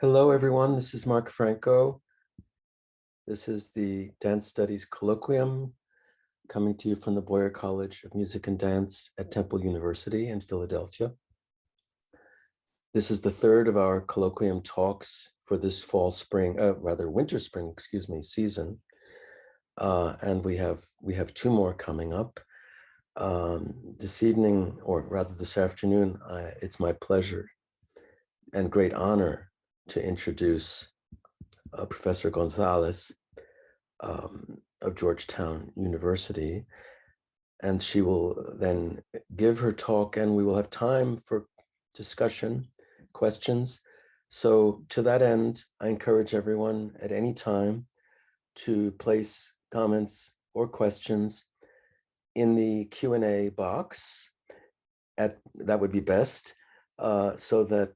Hello, everyone. This is Mark Franco. This is the Dance Studies Colloquium coming to you from the Boyer College of Music and Dance at Temple University in Philadelphia. This is the third of our colloquium talks for this winter-spring, season. And we have two more coming up. This evening, or rather this afternoon, it's my pleasure and great honor to introduce Professor Gonzalez of Georgetown University, and she will then give her talk and we will have time for discussion, questions. So to that end, I encourage everyone at any time to place comments or questions in the Q&A box. That would be best, so that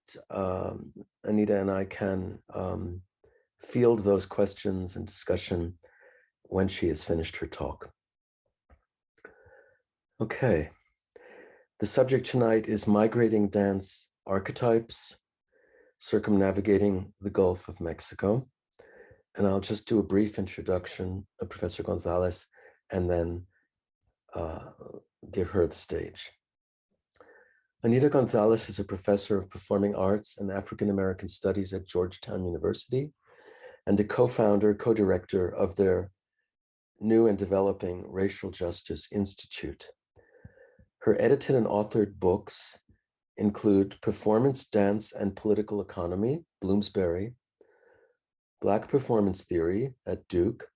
Anita and I can field those questions and discussion when she has finished her talk. Okay, the subject tonight is migrating dance archetypes, circumnavigating the Gulf of Mexico. And I'll just do a brief introduction of Professor Gonzalez and then give her the stage. Anita Gonzalez is a professor of performing arts and African American studies at Georgetown University and a co-founder, co-director of their new and developing Racial Justice Institute. Her edited and authored books include Performance, Dance, and Political Economy, Bloomsbury, Black Performance Theory at Duke,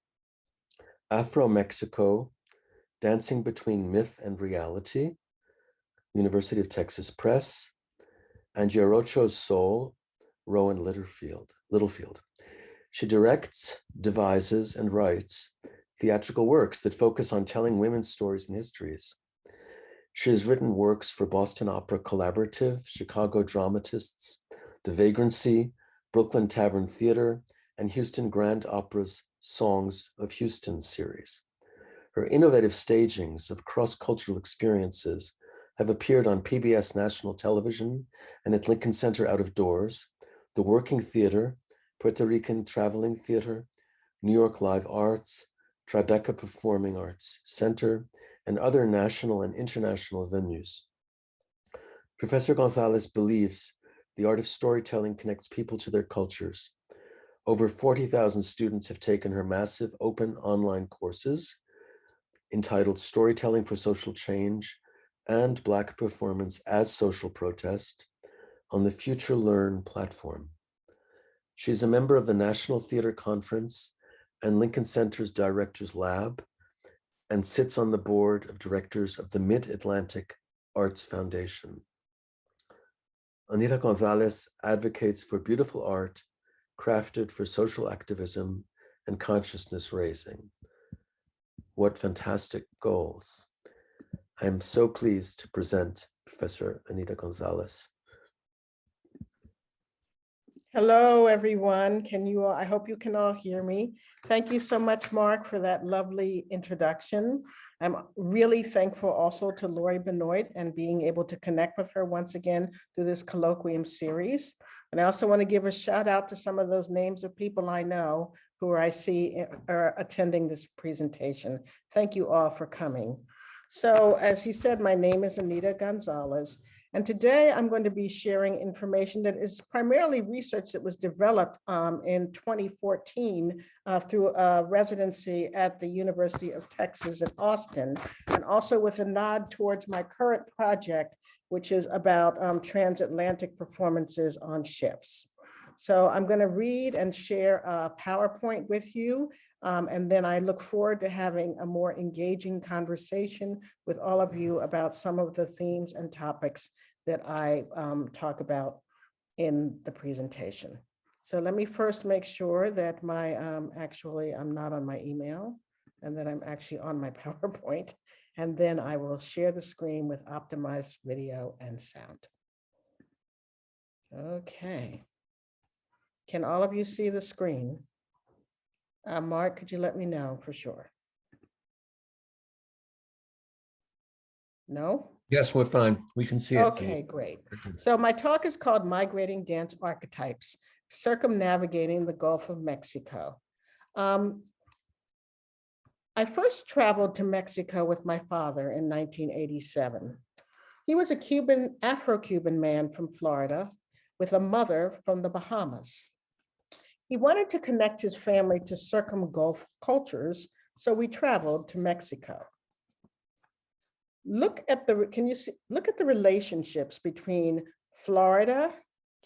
Afro-Mexico, Dancing Between Myth and Reality, University of Texas Press, and Jarocho's Soul, Rowan Littlefield. She directs, devises, and writes theatrical works that focus on telling women's stories and histories. She has written works for Boston Opera Collaborative, Chicago Dramatists, The Vagrancy, Brooklyn Tavern Theater, and Houston Grand Opera's Songs of Houston series. Her innovative stagings of cross-cultural experiences have appeared on PBS National Television and at Lincoln Center Out of Doors, the Working Theater, Puerto Rican Traveling Theater, New York Live Arts, Tribeca Performing Arts Center, and other national and international venues. Professor Gonzalez believes the art of storytelling connects people to their cultures. Over 40,000 students have taken her massive open online courses entitled Storytelling for Social Change and Black Performance as Social Protest on the Future Learn platform. She's a member of the National Theater Conference and Lincoln Center's Directors Lab, and sits on the board of directors of the Mid-Atlantic Arts Foundation. Anita Gonzalez advocates for beautiful art crafted for social activism and consciousness raising. What fantastic goals. I'm so pleased to present Professor Anita Gonzalez. Hello, everyone. I hope you can all hear me. Thank you so much, Mark, for that lovely introduction. I'm really thankful also to Lori Benoit and being able to connect with her once again through this colloquium series. And I also want to give a shout out to some of those names of people I know who I see are attending this presentation. Thank you all for coming. So as he said, my name is Anita Gonzalez. And today I'm going to be sharing information that is primarily research that was developed in 2014 through a residency at the University of Texas at Austin, and also with a nod towards my current project, which is about transatlantic performances on ships. So I'm going to read and share a PowerPoint with you. And then I look forward to having a more engaging conversation with all of you about some of the themes and topics that I talk about in the presentation. So let me first make sure that I'm not on my email and that I'm actually on my PowerPoint. And then I will share the screen with optimized video and sound. Okay. Can all of you see the screen? Mark, could you let me know for sure? No? Yes, we're fine. We can see it. Okay, great. So my talk is called Migrating Dance Archetypes, Circumnavigating the Gulf of Mexico. Um, I first traveled to Mexico with my father in 1987. He was a Afro-Cuban man from Florida with a mother from the Bahamas. He wanted to connect his family to circum-Gulf cultures, so we traveled to Mexico. Look at the relationships between Florida,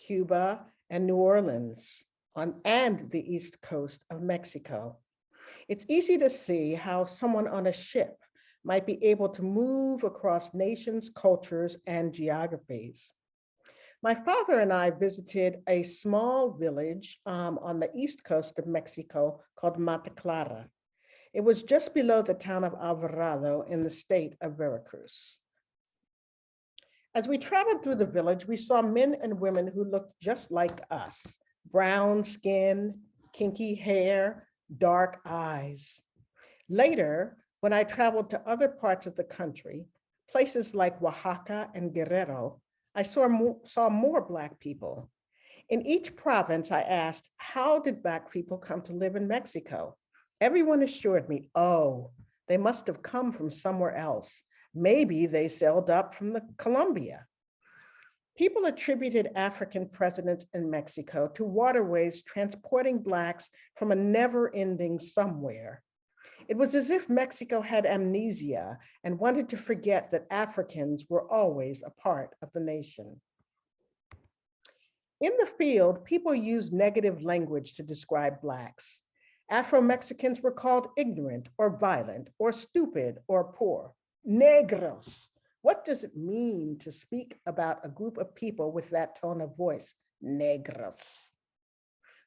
Cuba, and New Orleans and the East Coast of Mexico. It's easy to see how someone on a ship might be able to move across nations, cultures, and geographies. My father and I visited a small village on the East Coast of Mexico called Mata Clara. It was just below the town of Alvarado in the state of Veracruz. As we traveled through the village, we saw men and women who looked just like us: brown skin, kinky hair, dark eyes. Later, when I traveled to other parts of the country, places like Oaxaca and Guerrero, I saw more Black people. In each province, I asked, how did Black people come to live in Mexico? Everyone assured me, oh, they must have come from somewhere else. Maybe they sailed up from Colombia. People attributed African presidents in Mexico to waterways transporting Blacks from a never-ending somewhere. It was as if Mexico had amnesia and wanted to forget that Africans were always a part of the nation. In the field, people used negative language to describe Blacks. Afro-Mexicans were called ignorant or violent or stupid or poor. Negros. What does it mean to speak about a group of people with that tone of voice? Negros.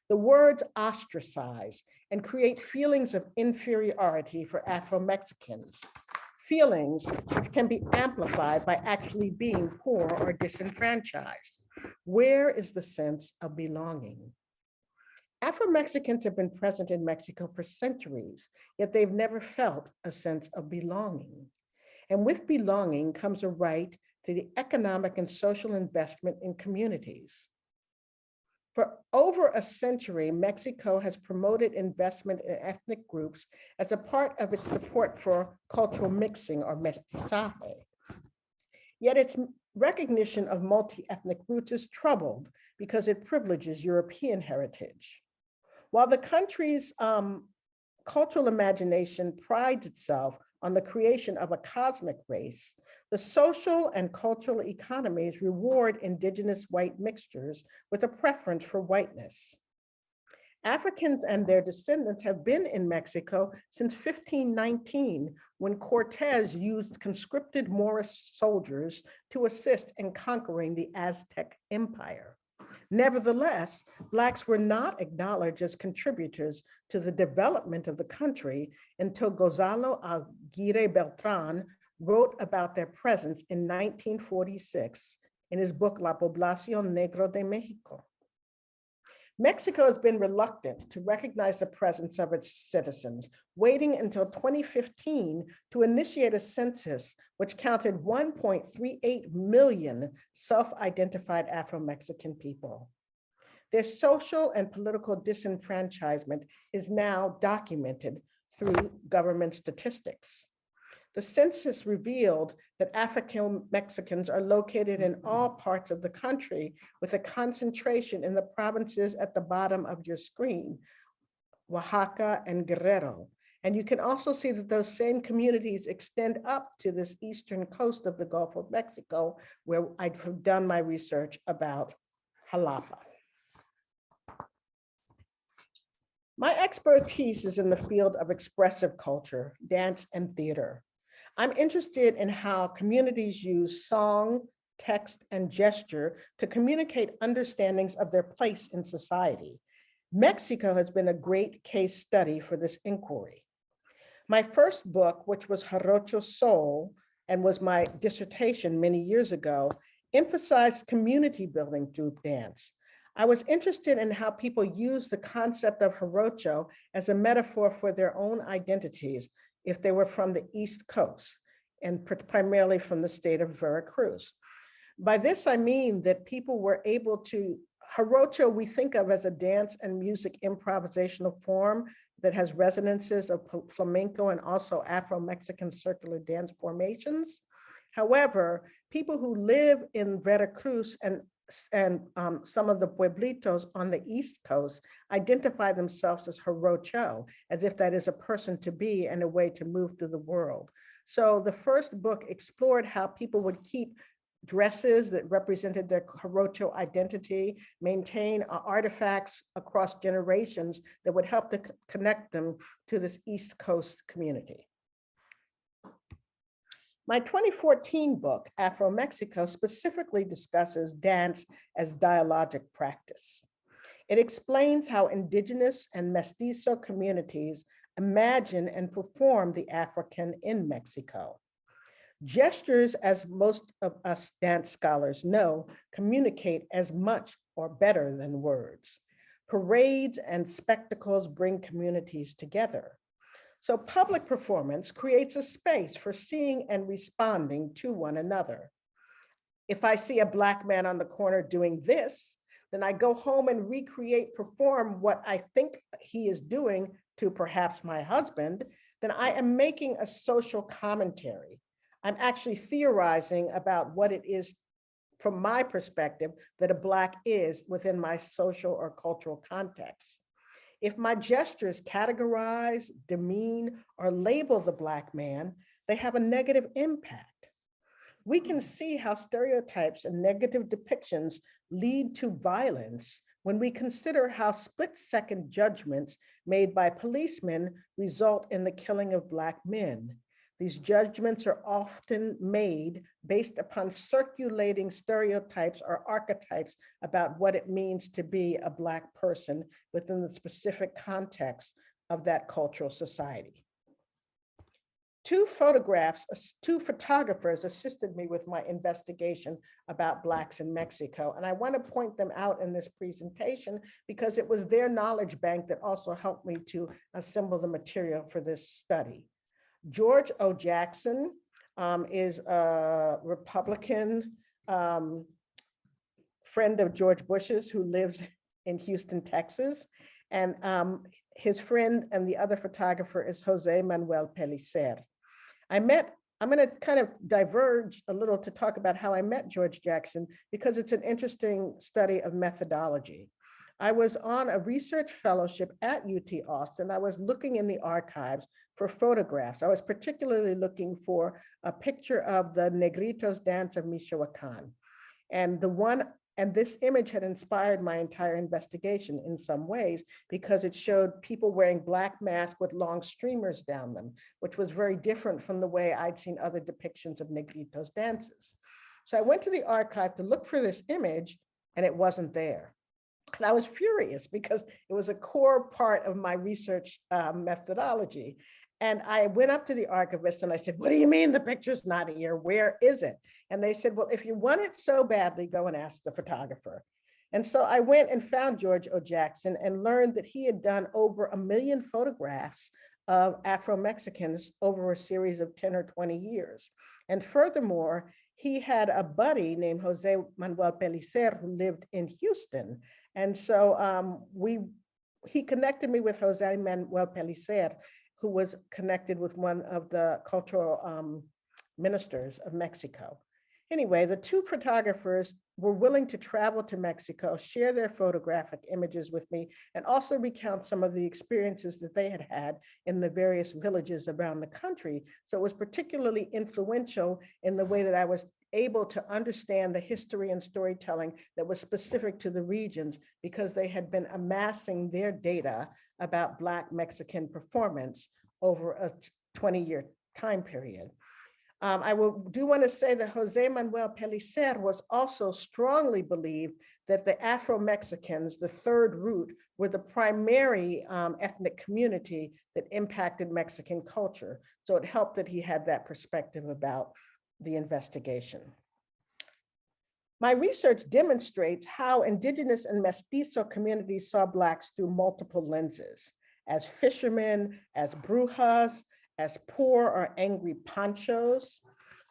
The words ostracize and create feelings of inferiority for Afro-Mexicans, feelings which can be amplified by actually being poor or disenfranchised. Where is the sense of belonging? Afro-Mexicans have been present in Mexico for centuries, yet they've never felt a sense of belonging. And with belonging comes a right to the economic and social investment in communities. For over a century, Mexico has promoted investment in ethnic groups as a part of its support for cultural mixing or mestizaje. Yet its recognition of multi-ethnic roots is troubled because it privileges European heritage. While the country's cultural imagination prides itself on the creation of a cosmic race, the social and cultural economies reward indigenous white mixtures with a preference for whiteness. Africans and their descendants have been in Mexico since 1519, when Cortez used conscripted Moorish soldiers to assist in conquering the Aztec Empire. Nevertheless, Blacks were not acknowledged as contributors to the development of the country until Gonzalo Aguirre Beltran wrote about their presence in 1946 in his book, La Población Negro de México. Mexico has been reluctant to recognize the presence of its citizens, waiting until 2015 to initiate a census which counted 1.38 million self-identified Afro-Mexican people. Their social and political disenfranchisement is now documented through government statistics. The census revealed that African Mexicans are located in all parts of the country, with a concentration in the provinces at the bottom of your screen, Oaxaca and Guerrero. And you can also see that those same communities extend up to this eastern coast of the Gulf of Mexico, where I've done my research about Jalapa. My expertise is in the field of expressive culture, dance, and theater. I'm interested in how communities use song, text, and gesture to communicate understandings of their place in society. Mexico has been a great case study for this inquiry. My first book, which was Jarocho Soul and was my dissertation many years ago, emphasized community building through dance. I was interested in how people use the concept of Jarocho as a metaphor for their own identities if they were from the East Coast. and primarily from the state of Veracruz. By this, I mean that people were able to, Jarocho we think of as a dance and music improvisational form that has resonances of flamenco and also Afro-Mexican circular dance formations. However, people who live in Veracruz and some of the pueblitos on the East Coast identify themselves as Jarocho, as if that is a person to be and a way to move through the world. So the first book explored how people would keep dresses that represented their Jarocho identity, maintain artifacts across generations that would help to connect them to this East Coast community. My 2014 book, Afro-Mexico, specifically discusses dance as dialogic practice. It explains how indigenous and mestizo communities imagine and perform the African in Mexico. Gestures, as most of us dance scholars know, communicate as much or better than words. Parades and spectacles bring communities together. So public performance creates a space for seeing and responding to one another. If I see a Black man on the corner doing this, then I go home and perform what I think he is doing to perhaps my husband, then I am making a social commentary. I'm actually theorizing about what it is from my perspective that a Black is within my social or cultural context. If my gestures categorize, demean, or label the Black man, they have a negative impact. We can see how stereotypes and negative depictions lead to violence when we consider how split-second judgments made by policemen result in the killing of Black men. These judgments are often made based upon circulating stereotypes or archetypes about what it means to be a Black person within the specific context of that cultural society. Two photographers assisted me with my investigation about Blacks in Mexico, and I want to point them out in this presentation because it was their knowledge bank that also helped me to assemble the material for this study. George O. Jackson is a Republican friend of George Bush's who lives in Houston, Texas. And his friend and the other photographer is Jose Manuel Pellicer. I'm going to kind of diverge a little to talk about how I met George Jackson because it's an interesting study of methodology. I was on a research fellowship at UT Austin. I was looking in the archives for photographs. I was particularly looking for a picture of the Negritos dance of Michoacan. And this image had inspired my entire investigation in some ways because it showed people wearing Black masks with long streamers down them, which was very different from the way I'd seen other depictions of Negritos dances. So I went to the archive to look for this image and it wasn't there. And I was furious because it was a core part of my research methodology. And I went up to the archivist and I said, what do you mean the picture's not here? Where is it? And they said, well, if you want it so badly, go and ask the photographer. And so I went and found George O. Jackson and learned that he had done over 1 million photographs of Afro-Mexicans over a series of 10 or 20 years. And furthermore, he had a buddy named Jose Manuel Pellicer who lived in Houston. And so he connected me with Jose Manuel Pellicer, who was connected with one of the cultural ministers of Mexico. Anyway, the two photographers were willing to travel to Mexico, share their photographic images with me, and also recount some of the experiences that they had had in the various villages around the country. So it was particularly influential in the way that I was able to understand the history and storytelling that was specific to the regions because they had been amassing their data about Black Mexican performance over a 20-year time period. I do want to say that Jose Manuel Pellicer was also strongly believed that the Afro-Mexicans, the third root, were the primary ethnic community that impacted Mexican culture. So it helped that he had that perspective about the investigation. My research demonstrates how indigenous and mestizo communities saw Blacks through multiple lenses, as fishermen, as brujas, as poor or angry panchos,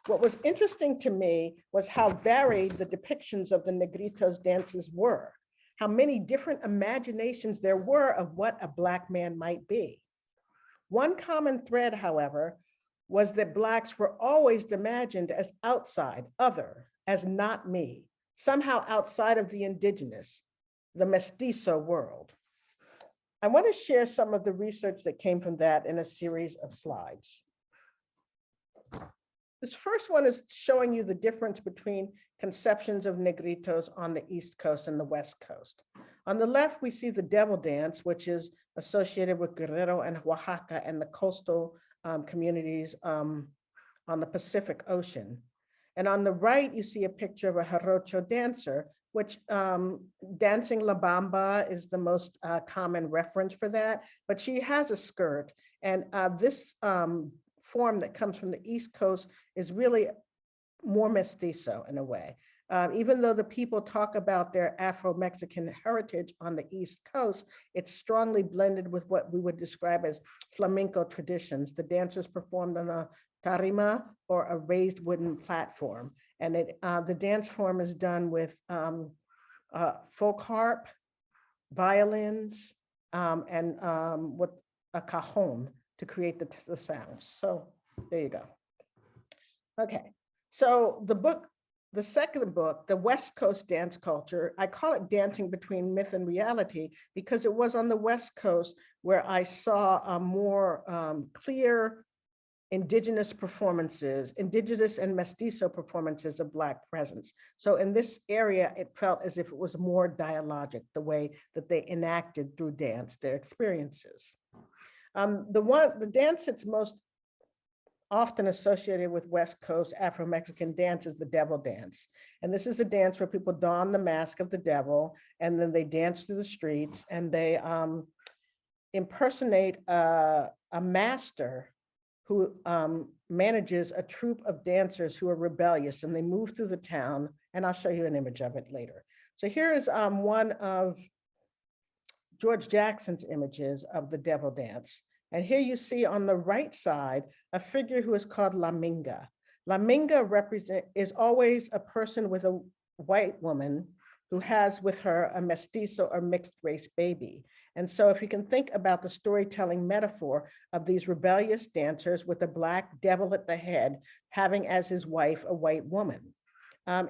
What was interesting to me was how varied the depictions of the Negritos dances were, how many different imaginations there were of what a Black man might be. One common thread, however, was that Blacks were always imagined as outside, other, as not me, somehow outside of the indigenous, the mestizo world. I want to share some of the research that came from that in a series of slides. This first one is showing you the difference between conceptions of Negritos on the East Coast and the West Coast. On the left, we see the devil dance, which is associated with Guerrero and Oaxaca and the coastal communities on the Pacific Ocean. And on the right, you see a picture of a Jarocho dancer, which dancing La Bamba is the most common reference for that, but she has a skirt. And this form that comes from the East Coast is really more mestizo in a way. Even though the people talk about their Afro-Mexican heritage on the East Coast, it's strongly blended with what we would describe as flamenco traditions. The dancers performed on a tarima or a raised wooden platform. And the dance form is done with folk harp, violins, and with a cajon to create the sounds. So there you go. Okay, so the second book, The West Coast Dance Culture, I call it Dancing Between Myth and Reality because it was on the West Coast where I saw a more clear indigenous performances, indigenous and mestizo performances of Black presence. So in this area, it felt as if it was more dialogic, the way that they enacted through dance, their experiences. The dance that's most often associated with West Coast Afro-Mexican dance is the devil dance. And this is a dance where people don the mask of the devil and then they dance through the streets and they impersonate a master who manages a troupe of dancers who are rebellious and they move through the town. And I'll show you an image of it later. So here is one of George Jackson's images of the devil dance. And here you see on the right side, a figure who is called La Minga. La Minga is always a person with a white woman who has with her a mestizo or mixed race baby. And so if you can think about the storytelling metaphor of these rebellious dancers with a Black devil at the head, having as his wife a white woman.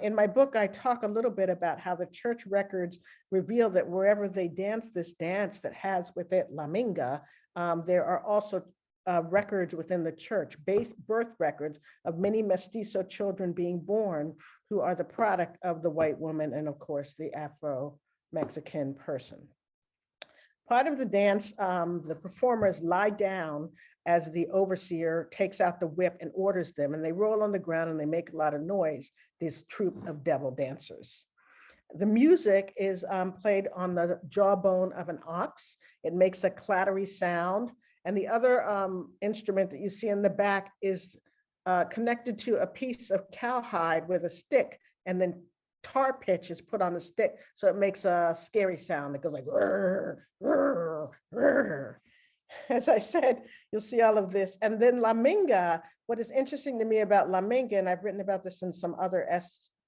In my book, I talk a little bit about how the church records reveal that wherever they dance this dance that has with it La Minga, there are also records within the church, birth records of many mestizo children being born who are the product of the white woman and of course the Afro-Mexican person. Part of the dance, the performers lie down as the overseer takes out the whip and orders them, and they roll on the ground and they make a lot of noise, this troupe of devil dancers. The music is played on the jawbone of an ox. It makes a clattery sound. And the other instrument that you see in the back is connected to a piece of cowhide with a stick, and then tar pitch is put on the stick. So it makes a scary sound that goes like, rrr, rrr, rrr. As I said, you'll see all of this. And then La Minga, what is interesting to me about La Minga, and I've written about this in some other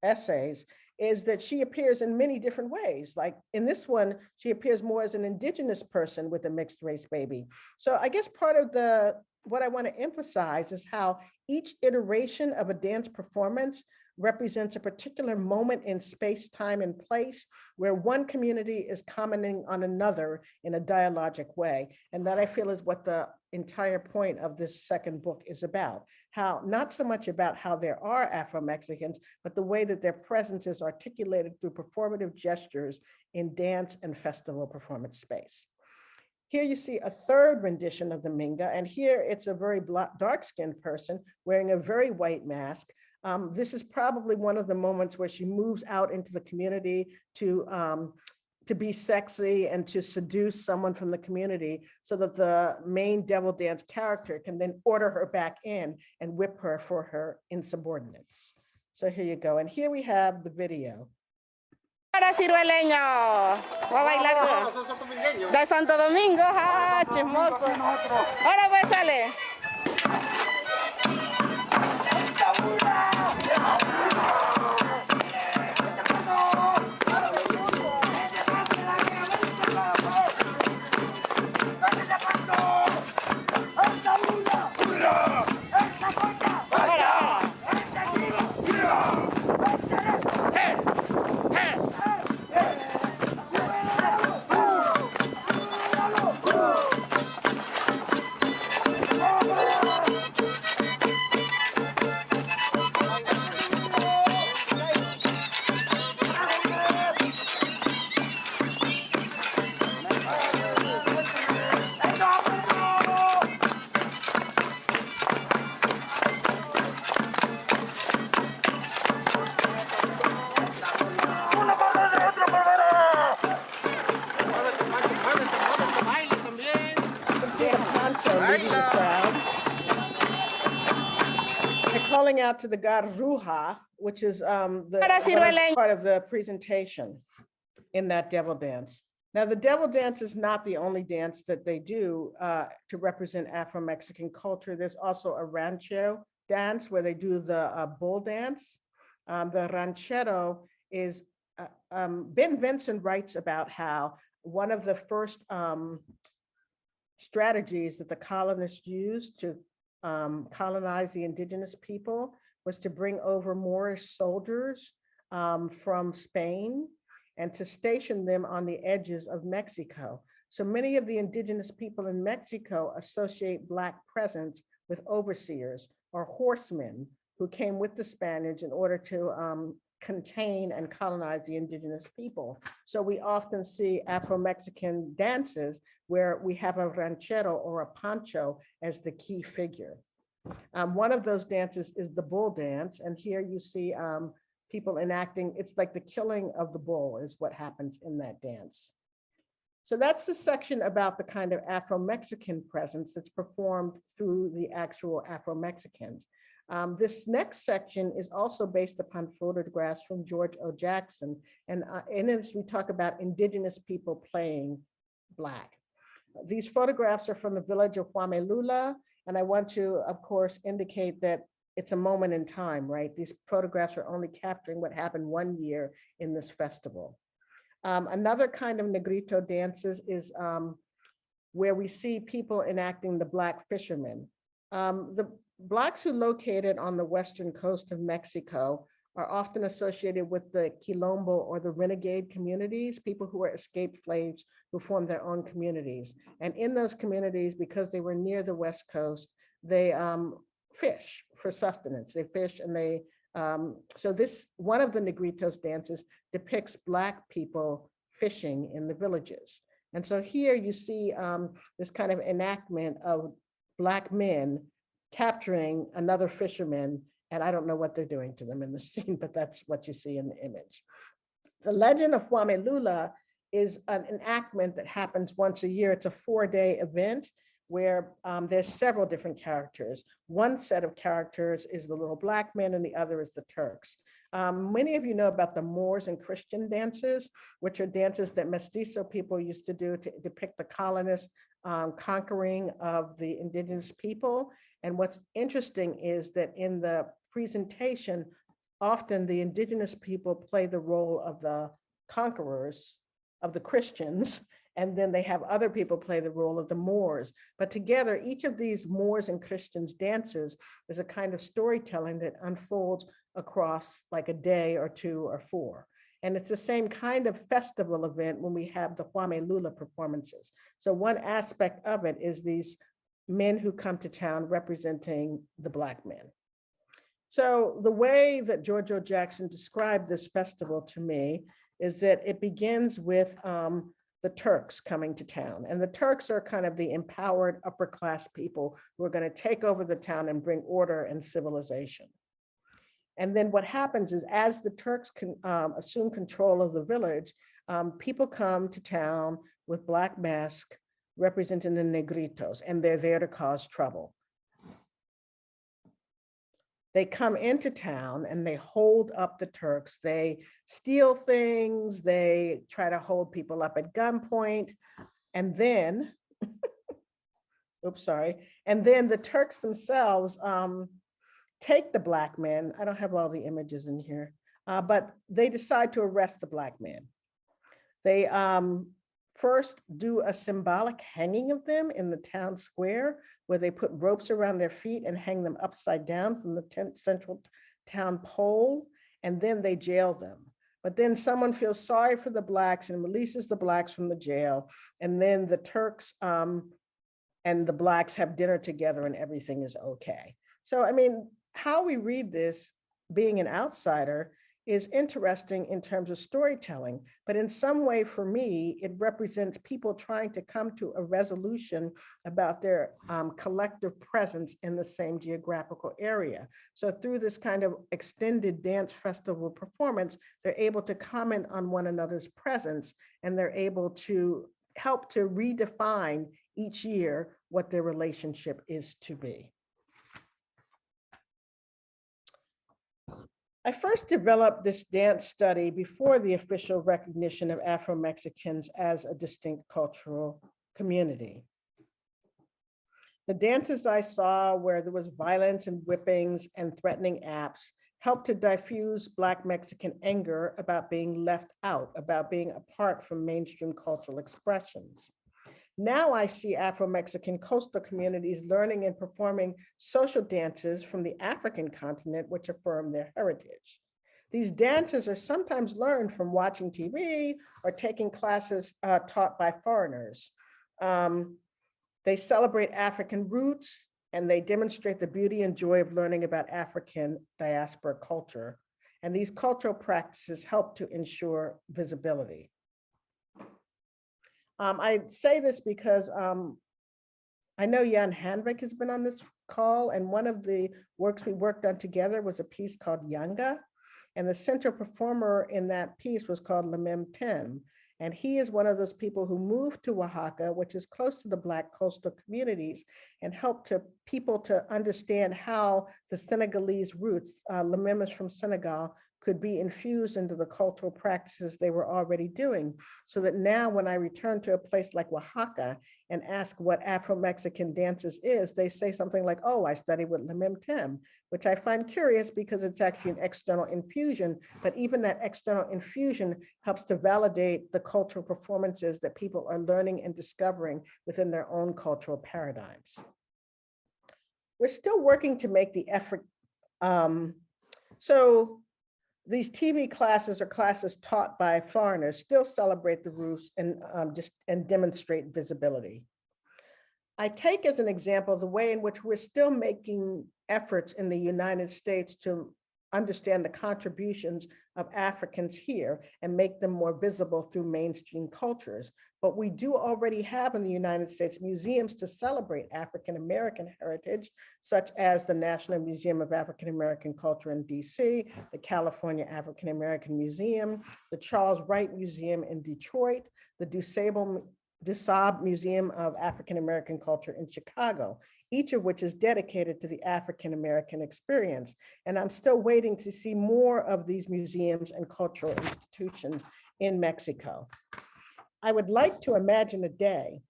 essays, is that she appears in many different ways. Like in this one, she appears more as an indigenous person with a mixed race baby. So I guess part of what I want to emphasize is how each iteration of a dance performance represents a particular moment in space, time, and place where one community is commenting on another in a dialogic way. And that I feel is what the entire point of this second book is about. How, not so much about how there are Afro-Mexicans, but the way that their presence is articulated through performative gestures in dance and festival performance space. Here you see a third rendition of the Minga, and here it's a very dark-skinned person wearing a very white mask. This is probably one of the moments where she moves out into the community to be sexy and to seduce someone from the community so that the main devil dance character can then order her back in and whip her for her insubordinates. So here you go. And here we have the video. Ahora cirueleño, va a bailar de Santo Domingo, ah, chismoso. Ahora pues sale. leading the crowd. They're calling out to the god Ruha, which is part of the presentation in that devil dance. Now, the devil dance is not the only dance that they do to represent Afro-Mexican culture. There's also a rancho dance where they do the bull dance. The ranchero is, Ben Vincent writes about how one of the first strategies that the colonists used to colonize the indigenous people was to bring over Moorish soldiers from Spain and to station them on the edges of Mexico. So many of the indigenous people in Mexico associate Black presence with overseers or horsemen who came with the Spaniards in order to contain and colonize the indigenous people. So we often see Afro-Mexican dances where we have a ranchero or a poncho as the key figure. One of those dances is the bull dance. And here you see people enacting, it's like the killing of the bull is what happens in that dance. So that's the section about the kind of Afro-Mexican presence that's performed through the actual Afro-Mexicans. This next section is also based upon photographs from George O. Jackson. And in this, we talk about indigenous people playing Black. These photographs are from the village of Huamelula. And I want to, of course, indicate that it's a moment in time, right? These photographs are only capturing what happened one year in this festival. Another kind of Negrito dances is where we see people enacting the Black fishermen. The Blacks who located on the western coast of Mexico are often associated with the Quilombo or the renegade communities, people who were escaped slaves who formed their own communities. And in those communities, because they were near the West Coast, they fish for sustenance. They fish and they, so this, one of the Negritos dances depicts Black people fishing in the villages. And so here you see this kind of enactment of Black men capturing another fisherman, and I don't know what they're doing to them in the scene, but that's what you see in the image. The legend of Huamelula is an enactment that happens once a year. It's a 4-day event where there's several different characters. One set of characters is the little Black men and the other is the Turks. Many of you know about the Moors and Christian dances, which are dances that Mestizo people used to do to depict the colonists conquering of the indigenous people. And what's interesting is that in the presentation, often the indigenous people play the role of the conquerors, of the Christians, and then they have other people play the role of the Moors. But together, each of these Moors and Christians dances is a kind of storytelling that unfolds across like a day or 2 or 4. And it's the same kind of festival event when we have the Huamelula performances. So one aspect of it is these men who come to town representing the Black men. So the way that George O. Jackson described this festival to me is that it begins with the Turks coming to town. And the Turks are kind of the empowered upper class people who are going to take over the town and bring order and civilization. And then what happens is as the Turks can assume control of the village, people come to town with Black masks representing the Negritos, and they're there to cause trouble. They come into town and they hold up the Turks. They steal things. They try to hold people up at gunpoint. And then, oops, sorry. And then the Turks themselves take the Black men. I don't have all the images in here, but they decide to arrest the Black men. They first do a symbolic hanging of them in the town square, where they put ropes around their feet and hang them upside down from the central town pole, and then they jail them. But then someone feels sorry for the Blacks and releases the Blacks from the jail, and then the Turks and the Blacks have dinner together and everything is okay. So, I mean, how we read this, being an outsider, is interesting in terms of storytelling, but in some way for me, it represents people trying to come to a resolution about their collective presence in the same geographical area. So through this kind of extended dance festival performance, they're able to comment on one another's presence, and they're able to help to redefine each year what their relationship is to be. I first developed this dance study before the official recognition of Afro-Mexicans as a distinct cultural community. The dances I saw where there was violence and whippings and threatening acts helped to diffuse Black Mexican anger about being left out, about being apart from mainstream cultural expressions. Now I see Afro-Mexican coastal communities learning and performing social dances from the African continent, which affirm their heritage. These dances are sometimes learned from watching TV or taking classes taught by foreigners. They celebrate African roots and they demonstrate the beauty and joy of learning about African diaspora culture. And these cultural practices help to ensure visibility. I say this because I know Jan Handvik has been on this call, and one of the works we worked on together was a piece called Yanga, and the central performer in that piece was called Lemem Tem. And he is one of those people who moved to Oaxaca, which is close to the Black coastal communities, and helped people to understand how the Senegalese roots, Lemem is from Senegal, could be infused into the cultural practices they were already doing. So that now when I return to a place like Oaxaca and ask what Afro-Mexican dances is, they say something like, oh, I studied with Lemem Tem, which I find curious because it's actually an external infusion, but even that external infusion helps to validate the cultural performances that people are learning and discovering within their own cultural paradigms. We're still working to make the effort. So these TV classes or classes taught by foreigners still celebrate the roots and demonstrate visibility. I take as an example the way in which we're still making efforts in the United States to understand the contributions of Africans here and make them more visible through mainstream cultures. But we do already have in the United States museums to celebrate African-American heritage, such as the National Museum of African-American Culture in DC, the California African-American Museum, the Charles Wright Museum in Detroit, the DuSable Museum of African-American Culture in Chicago, each of which is dedicated to the African-American experience. And I'm still waiting to see more of these museums and cultural institutions in Mexico. I would like to imagine a day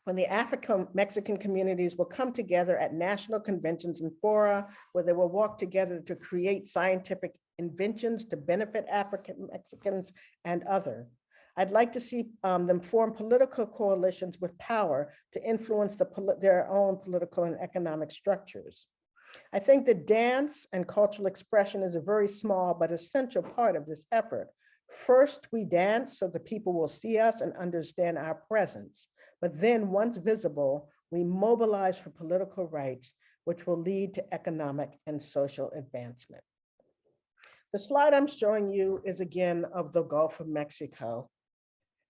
when the African-Mexican communities will come together at national conventions and fora, where they will work together to create scientific inventions to benefit African-Mexicans and others. I'd like to see them form political coalitions with power to influence their own political and economic structures. I think that dance and cultural expression is a very small but essential part of this effort. First, we dance so the people will see us and understand our presence. But then once visible, we mobilize for political rights, which will lead to economic and social advancement. The slide I'm showing you is again of the Gulf of Mexico.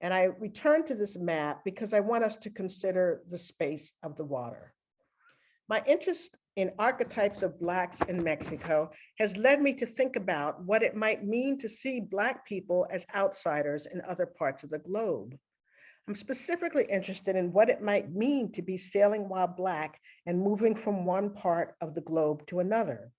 And I return to this map because I want us to consider the space of the water. My interest in archetypes of Blacks in Mexico has led me to think about what it might mean to see Black people as outsiders in other parts of the globe. I'm specifically interested in what it might mean to be sailing while Black and moving from one part of the globe to another.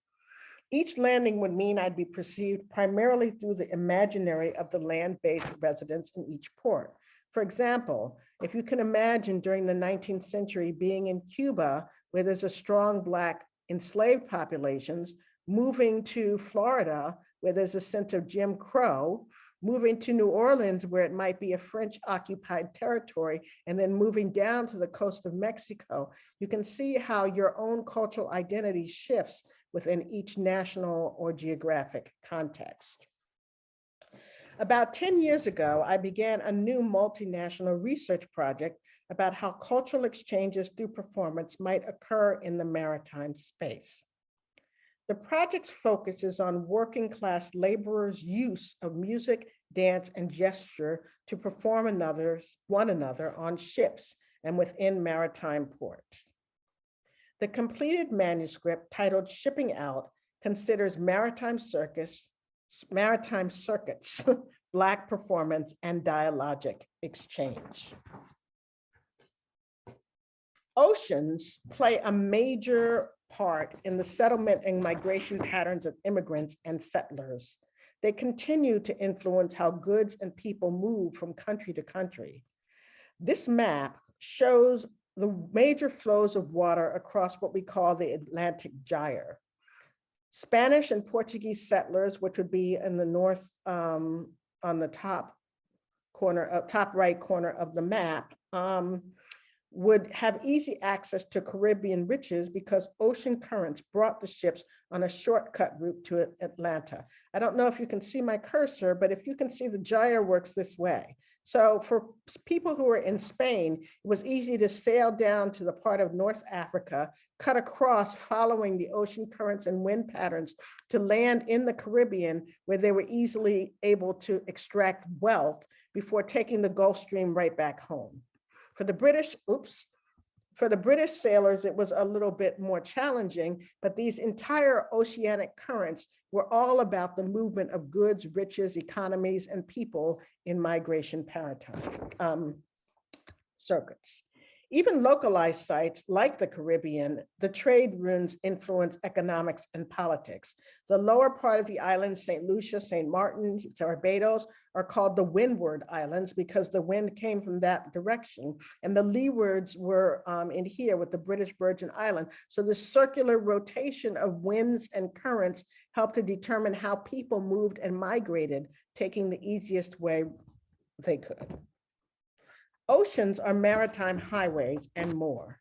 Each landing would mean I'd be perceived primarily through the imaginary of the land-based residents in each port. For example, if you can imagine during the 19th century being in Cuba, where there's a strong Black enslaved populations, moving to Florida, where there's a sense of Jim Crow, moving to New Orleans, where it might be a French occupied territory, and then moving down to the coast of Mexico, you can see how your own cultural identity shifts within each national or geographic context. About 10 years ago, I began a new multinational research project about how cultural exchanges through performance might occur in the maritime space. The project's focus is on working class laborers' use of music, dance, and gesture to perform one another on ships and within maritime ports. The completed manuscript, titled Shipping Out, considers maritime circuits, Black performance, and dialogic exchange. Oceans play a major part in the settlement and migration patterns of immigrants and settlers. They continue to influence how goods and people move from country to country. This map shows the major flows of water across what we call the Atlantic Gyre. Spanish and Portuguese settlers, which would be in the north on the top right corner of the map, would have easy access to Caribbean riches because ocean currents brought the ships on a shortcut route to Atlanta. I don't know if you can see my cursor, but if you can see, the gyre works this way. So for people who were in Spain, it was easy to sail down to the part of North Africa, cut across following the ocean currents and wind patterns to land in the Caribbean, where they were easily able to extract wealth before taking the Gulf Stream right back home. For the British sailors, it was a little bit more challenging, but these entire oceanic currents were all about the movement of goods, riches, economies, and people in migration circuits. Even localized sites like the Caribbean, the trade routes influence economics and politics. The lower part of the islands, St. Lucia, St. Martin, Barbados, are called the Windward Islands because the wind came from that direction. And the leewards were in here with the British Virgin Islands. So the circular rotation of winds and currents helped to determine how people moved and migrated, taking the easiest way they could. Oceans are maritime highways and more.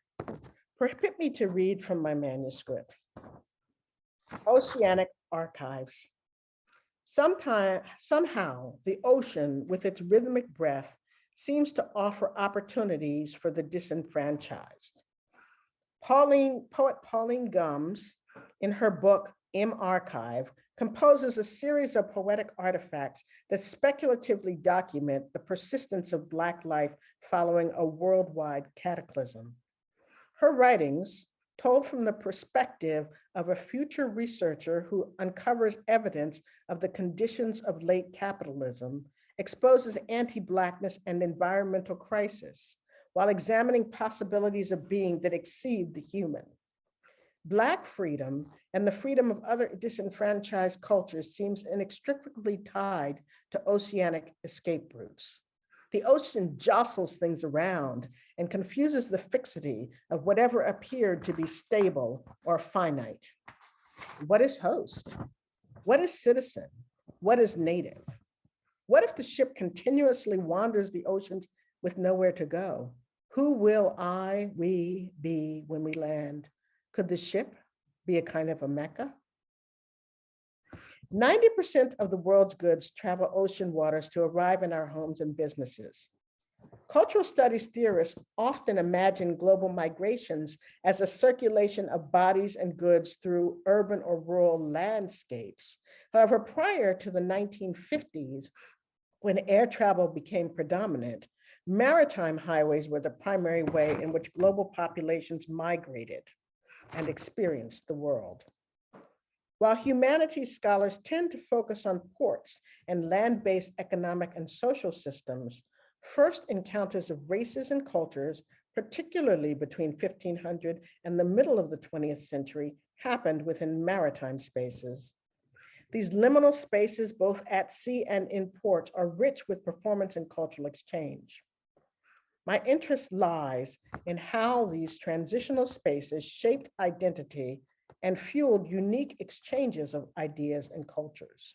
Permit me to read from my manuscript. Oceanic archives. Somehow, the ocean, with its rhythmic breath, seems to offer opportunities for the disenfranchised. Poet Pauline Gumbs, in her book, M Archive, composes a series of poetic artifacts that speculatively document the persistence of Black life following a worldwide cataclysm. Her writings, told from the perspective of a future researcher who uncovers evidence of the conditions of late capitalism, exposes anti-Blackness and environmental crisis, while examining possibilities of being that exceed the human. Black freedom and the freedom of other disenfranchised cultures seems inextricably tied to oceanic escape routes. The ocean jostles things around and confuses the fixity of whatever appeared to be stable or finite. What is host? What is citizen? What is native? What if the ship continuously wanders the oceans with nowhere to go? Who will we be when we land? Could the ship be a kind of a Mecca? 90% of the world's goods travel ocean waters to arrive in our homes and businesses. Cultural studies theorists often imagine global migrations as a circulation of bodies and goods through urban or rural landscapes. However, prior to the 1950s, when air travel became predominant, maritime highways were the primary way in which global populations migrated and experienced the world. While humanities scholars tend to focus on ports and land-based economic and social systems, first encounters of races and cultures, particularly between 1500 and the middle of the 20th century, happened within maritime spaces. These liminal spaces, both at sea and in ports, are rich with performance and cultural exchange. My interest lies in how these transitional spaces shaped identity and fueled unique exchanges of ideas and cultures.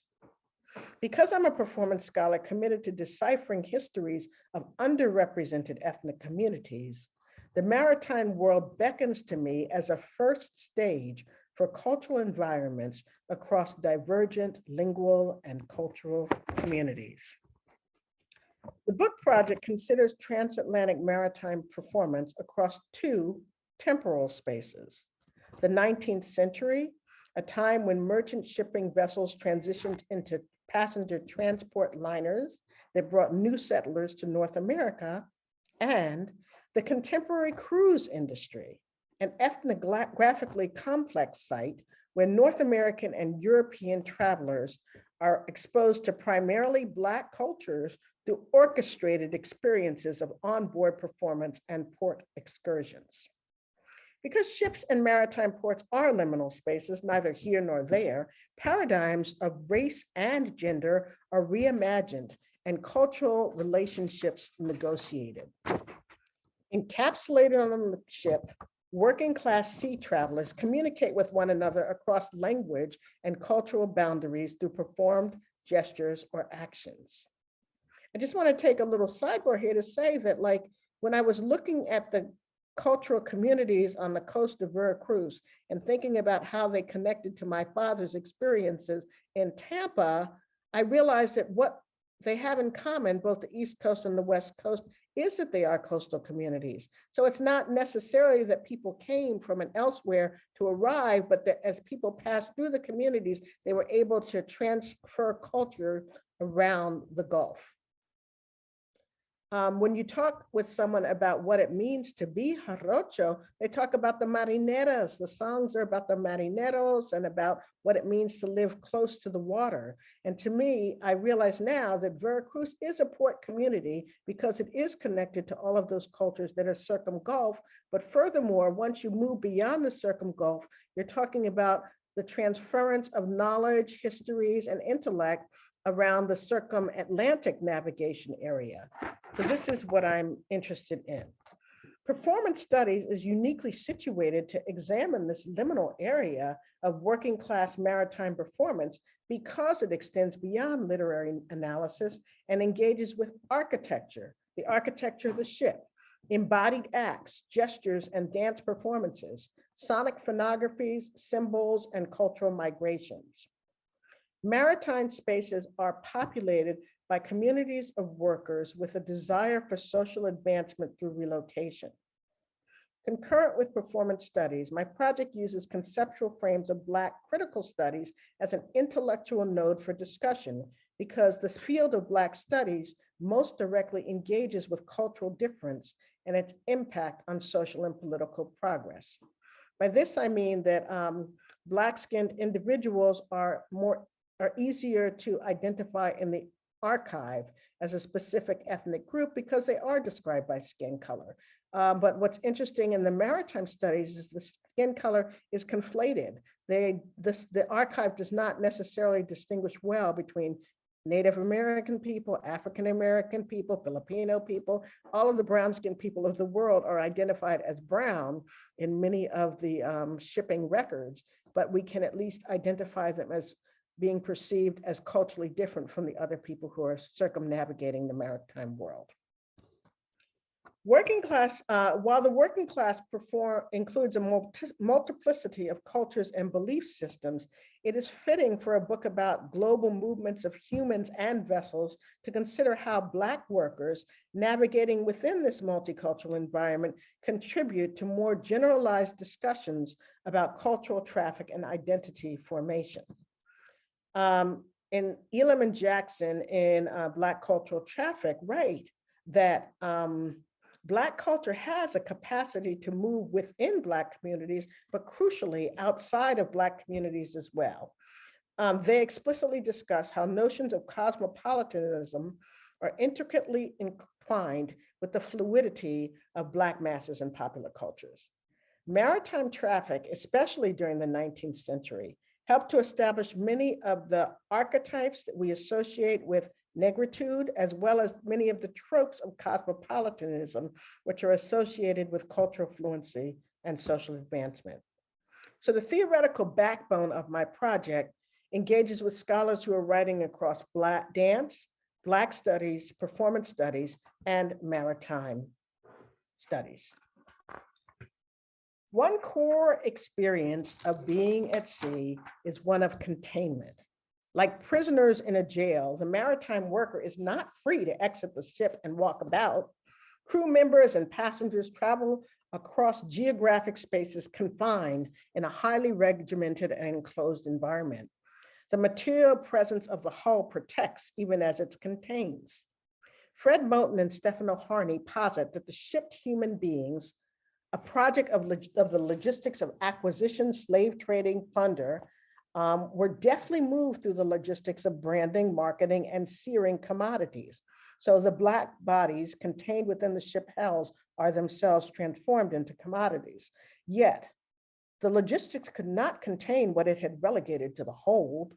Because I'm a performance scholar committed to deciphering histories of underrepresented ethnic communities, the maritime world beckons to me as a first stage for cultural environments across divergent lingual and cultural communities. The book project considers transatlantic maritime performance across two temporal spaces. The 19th century, a time when merchant shipping vessels transitioned into passenger transport liners that brought new settlers to North America, and the contemporary cruise industry, an ethnographically complex site where North American and European travelers are exposed to primarily Black cultures through orchestrated experiences of onboard performance and port excursions. Because ships and maritime ports are liminal spaces, neither here nor there, paradigms of race and gender are reimagined and cultural relationships negotiated. Encapsulated on the ship, working class sea travelers communicate with one another across language and cultural boundaries through performed gestures or actions. I just want to take a little sidebar here to say that, like, when I was looking at the cultural communities on the coast of Veracruz and thinking about how they connected to my father's experiences in Tampa, I realized that what they have in common, both the East Coast and the West Coast, is that they are coastal communities. So it's not necessarily that people came from an elsewhere to arrive, but that as people passed through the communities, they were able to transfer culture around the Gulf. When you talk with someone about what it means to be jarocho, they talk about the marineras. The songs are about the marineros and about what it means to live close to the water. And to me, I realize now that Veracruz is a port community because it is connected to all of those cultures that are circumgulf. But furthermore, once you move beyond the circumgulf, you're talking about the transference of knowledge, histories, and intellect around the circum-Atlantic navigation area. So this is what I'm interested in. Performance studies is uniquely situated to examine this liminal area of working class maritime performance because it extends beyond literary analysis and engages with architecture, the architecture of the ship, embodied acts, gestures, and dance performances, sonic phonographies, symbols, and cultural migrations. Maritime spaces are populated by communities of workers with a desire for social advancement through relocation. Concurrent with performance studies, my project uses conceptual frames of Black critical studies as an intellectual node for discussion because the field of Black studies most directly engages with cultural difference and its impact on social and political progress. By this, I mean that Black-skinned individuals are easier to identify in the archive as a specific ethnic group because they are described by skin color. But what's interesting in the maritime studies is the skin color is conflated. The archive does not necessarily distinguish well between Native American people, African American people, Filipino people. All of the brown-skinned people of the world are identified as brown in many of the shipping records, but we can at least identify them as being perceived as culturally different from the other people who are circumnavigating the maritime world. Working class, while the working class includes a multiplicity of cultures and belief systems, it is fitting for a book about global movements of humans and vessels to consider how Black workers navigating within this multicultural environment contribute to more generalized discussions about cultural traffic and identity formation. In Elam and Jackson in Black Cultural Traffic write that Black culture has a capacity to move within Black communities, but crucially outside of Black communities as well. They explicitly discuss how notions of cosmopolitanism are intricately entwined with the fluidity of Black masses and popular cultures. Maritime traffic, especially during the 19th century, helped to establish many of the archetypes that we associate with negritude, as well as many of the tropes of cosmopolitanism, which are associated with cultural fluency and social advancement. So the theoretical backbone of my project engages with scholars who are writing across Black dance, Black studies, performance studies, and maritime studies. One core experience of being at sea is one of containment. Like prisoners in a jail, the maritime worker is not free to exit the ship and walk about. Crew members and passengers travel across geographic spaces confined in a highly regimented and enclosed environment. The material presence of the hull protects even as it contains. Fred Moten and Stefano Harney posit that the shipped human beings, a project of the logistics of acquisition, slave trading, plunder, were deftly moved through the logistics of branding, marketing, and searing commodities. So the Black bodies contained within the ship hulls are themselves transformed into commodities. Yet, the logistics could not contain what it had relegated to the hold.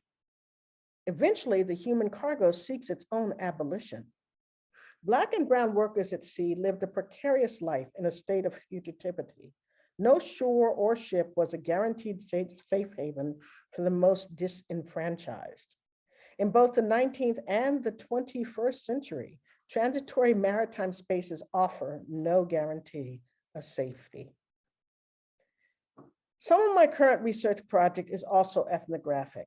Eventually, the human cargo seeks its own abolition. Black and brown workers at sea lived a precarious life in a state of fugitivity. No shore or ship was a guaranteed safe haven for the most disenfranchised. In both the 19th and the 21st century, transitory maritime spaces offer no guarantee of safety. Some of my current research project is also ethnographic.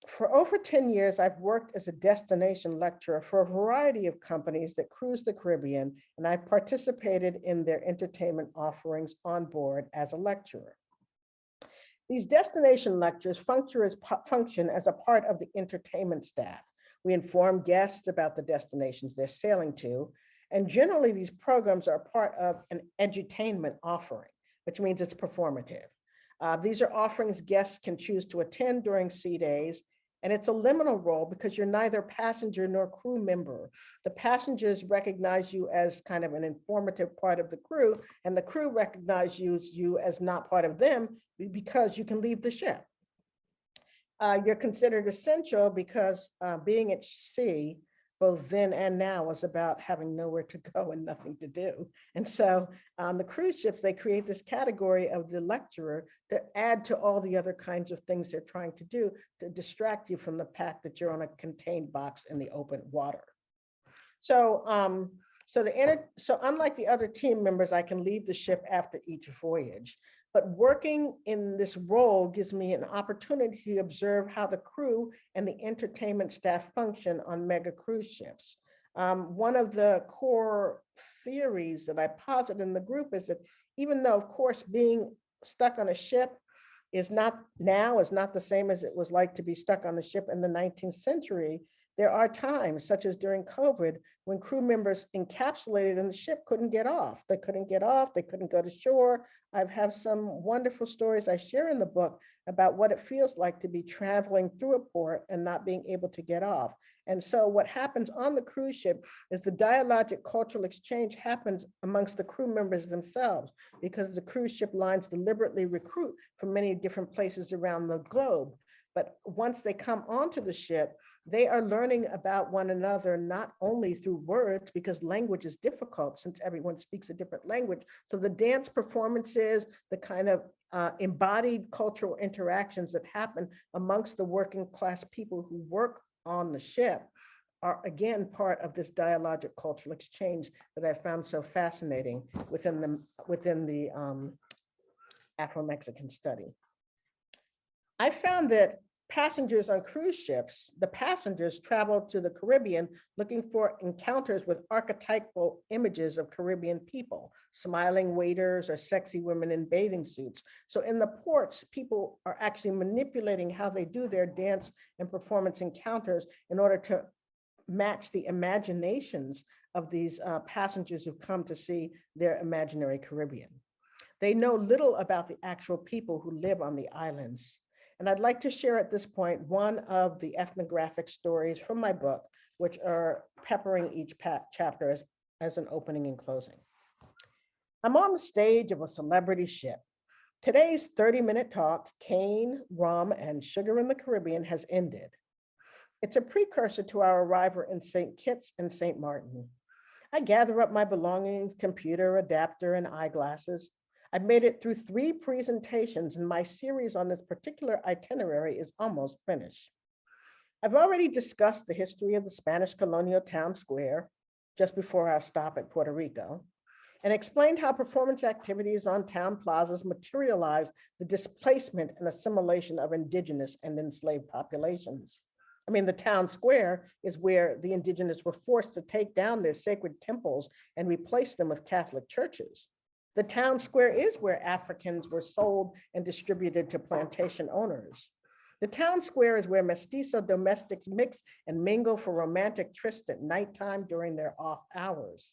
For over 10 years, I've worked as a destination lecturer for a variety of companies that cruise the Caribbean, and I participated in their entertainment offerings on board as a lecturer. These destination lectures function as a part of the entertainment staff. We inform guests about the destinations they're sailing to, and generally these programs are part of an edutainment offering, which means it's performative. These are offerings guests can choose to attend during sea days, and it's a liminal role because you're neither passenger nor crew member. The passengers recognize you as kind of an informative part of the crew, and the crew recognize you as not part of them because you can leave the ship. You're considered essential because being at sea, both then and now, was about having nowhere to go and nothing to do. And so on the cruise ships, they create this category of the lecturer to add to all the other kinds of things they're trying to do to distract you from the fact that you're on a contained box in the open water. So, so unlike the other team members, I can leave the ship after each voyage. But working in this role gives me an opportunity to observe how the crew and the entertainment staff function on mega cruise ships. One of the core theories that I posit in the group is that even though, of course, being stuck on a ship is not the same as it was like to be stuck on the ship in the 19th century, there are times, such as during COVID, when crew members encapsulated in the ship couldn't get off. They couldn't get off, they couldn't go to shore. I have some wonderful stories I share in the book about what it feels like to be traveling through a port and not being able to get off. And so what happens on the cruise ship is the dialogic cultural exchange happens amongst the crew members themselves, because the cruise ship lines deliberately recruit from many different places around the globe. But once they come onto the ship, they are learning about one another, not only through words, because language is difficult since everyone speaks a different language. So the dance performances, the kind of embodied cultural interactions that happen amongst the working class people who work on the ship are again part of this dialogic cultural exchange that I found so fascinating within the Afro-Mexican study. I found that passengers on cruise ships, the passengers travel to the Caribbean looking for encounters with archetypal images of Caribbean people, smiling waiters or sexy women in bathing suits. So in the ports, people are actually manipulating how they do their dance and performance encounters in order to match the imaginations of these passengers who come to see their imaginary Caribbean. They know little about the actual people who live on the islands. And I'd like to share at this point one of the ethnographic stories from my book, which are peppering each chapter as an opening and closing. I'm on the stage of a celebrity ship. Today's 30-minute talk, Cane, Rum, and Sugar in the Caribbean, has ended. It's a precursor to our arrival in St. Kitts and St. Martin. I gather up my belongings, computer, adapter, and eyeglasses. I've made it through 3 presentations, and my series on this particular itinerary is almost finished. I've already discussed the history of the Spanish colonial town square just before our stop at Puerto Rico, and explained how performance activities on town plazas materialize the displacement and assimilation of indigenous and enslaved populations. I mean, the town square is where the indigenous were forced to take down their sacred temples and replace them with Catholic churches. The town square is where Africans were sold and distributed to plantation owners. The town square is where mestizo domestics mix and mingle for romantic trysts at nighttime during their off hours.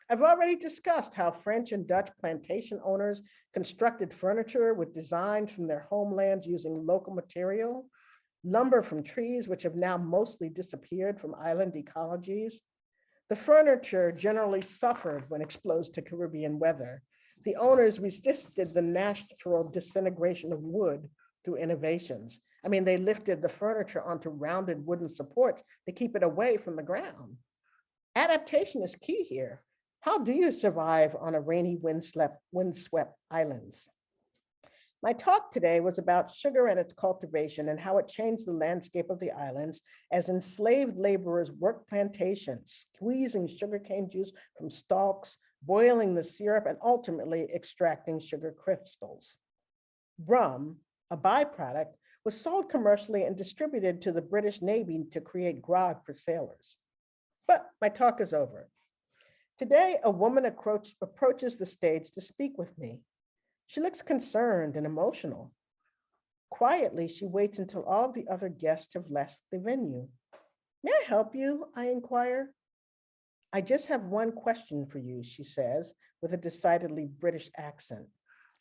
I've already discussed how French and Dutch plantation owners constructed furniture with designs from their homelands using local material, lumber from trees which have now mostly disappeared from island ecologies, The furniture generally suffered when exposed to Caribbean weather. The owners resisted the natural disintegration of wood through innovations. I mean, they lifted the furniture onto rounded wooden supports to keep it away from the ground. Adaptation is key here. How do you survive on a rainy, windswept islands? My talk today was about sugar and its cultivation and how it changed the landscape of the islands as enslaved laborers worked plantations, squeezing sugarcane juice from stalks, boiling the syrup, and ultimately extracting sugar crystals. Rum, a byproduct, was sold commercially and distributed to the British Navy to create grog for sailors. But my talk is over. Today, a woman approaches the stage to speak with me. She looks concerned and emotional. Quietly, she waits until all the other guests have left the venue. May I help you? I inquire. I just have one question for you, she says, with a decidedly British accent.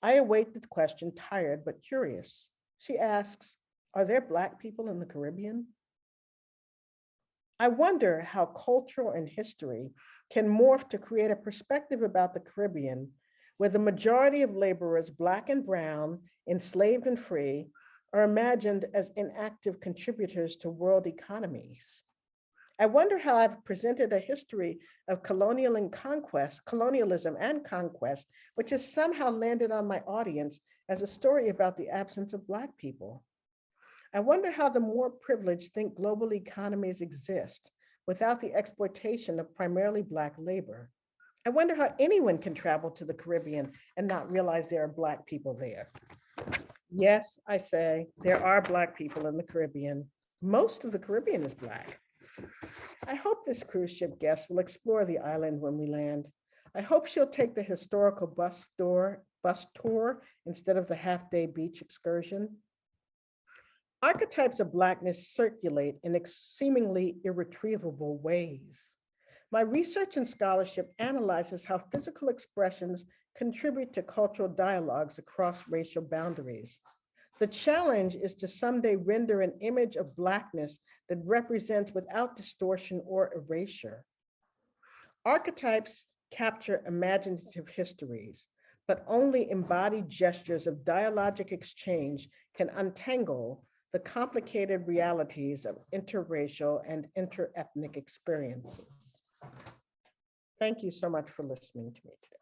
I await the question, tired but curious. She asks, are there Black people in the Caribbean? I wonder how culture and history can morph to create a perspective about the Caribbean where the majority of laborers, Black and brown, enslaved and free, are imagined as inactive contributors to world economies. I wonder how I've presented a history of colonialism and conquest, which has somehow landed on my audience as a story about the absence of Black people. I wonder how the more privileged think global economies exist without the exploitation of primarily Black labor. I wonder how anyone can travel to the Caribbean and not realize there are Black people there. Yes, I say, there are Black people in the Caribbean. Most of the Caribbean is Black. I hope this cruise ship guest will explore the island when we land. I hope she'll take the historical bus tour instead of the half-day beach excursion. Archetypes of Blackness circulate in seemingly irretrievable ways. My research and scholarship analyzes how physical expressions contribute to cultural dialogues across racial boundaries. The challenge is to someday render an image of Blackness that represents without distortion or erasure. Archetypes capture imaginative histories, but only embodied gestures of dialogic exchange can untangle the complicated realities of interracial and interethnic experiences. Thank you so much for listening to me today.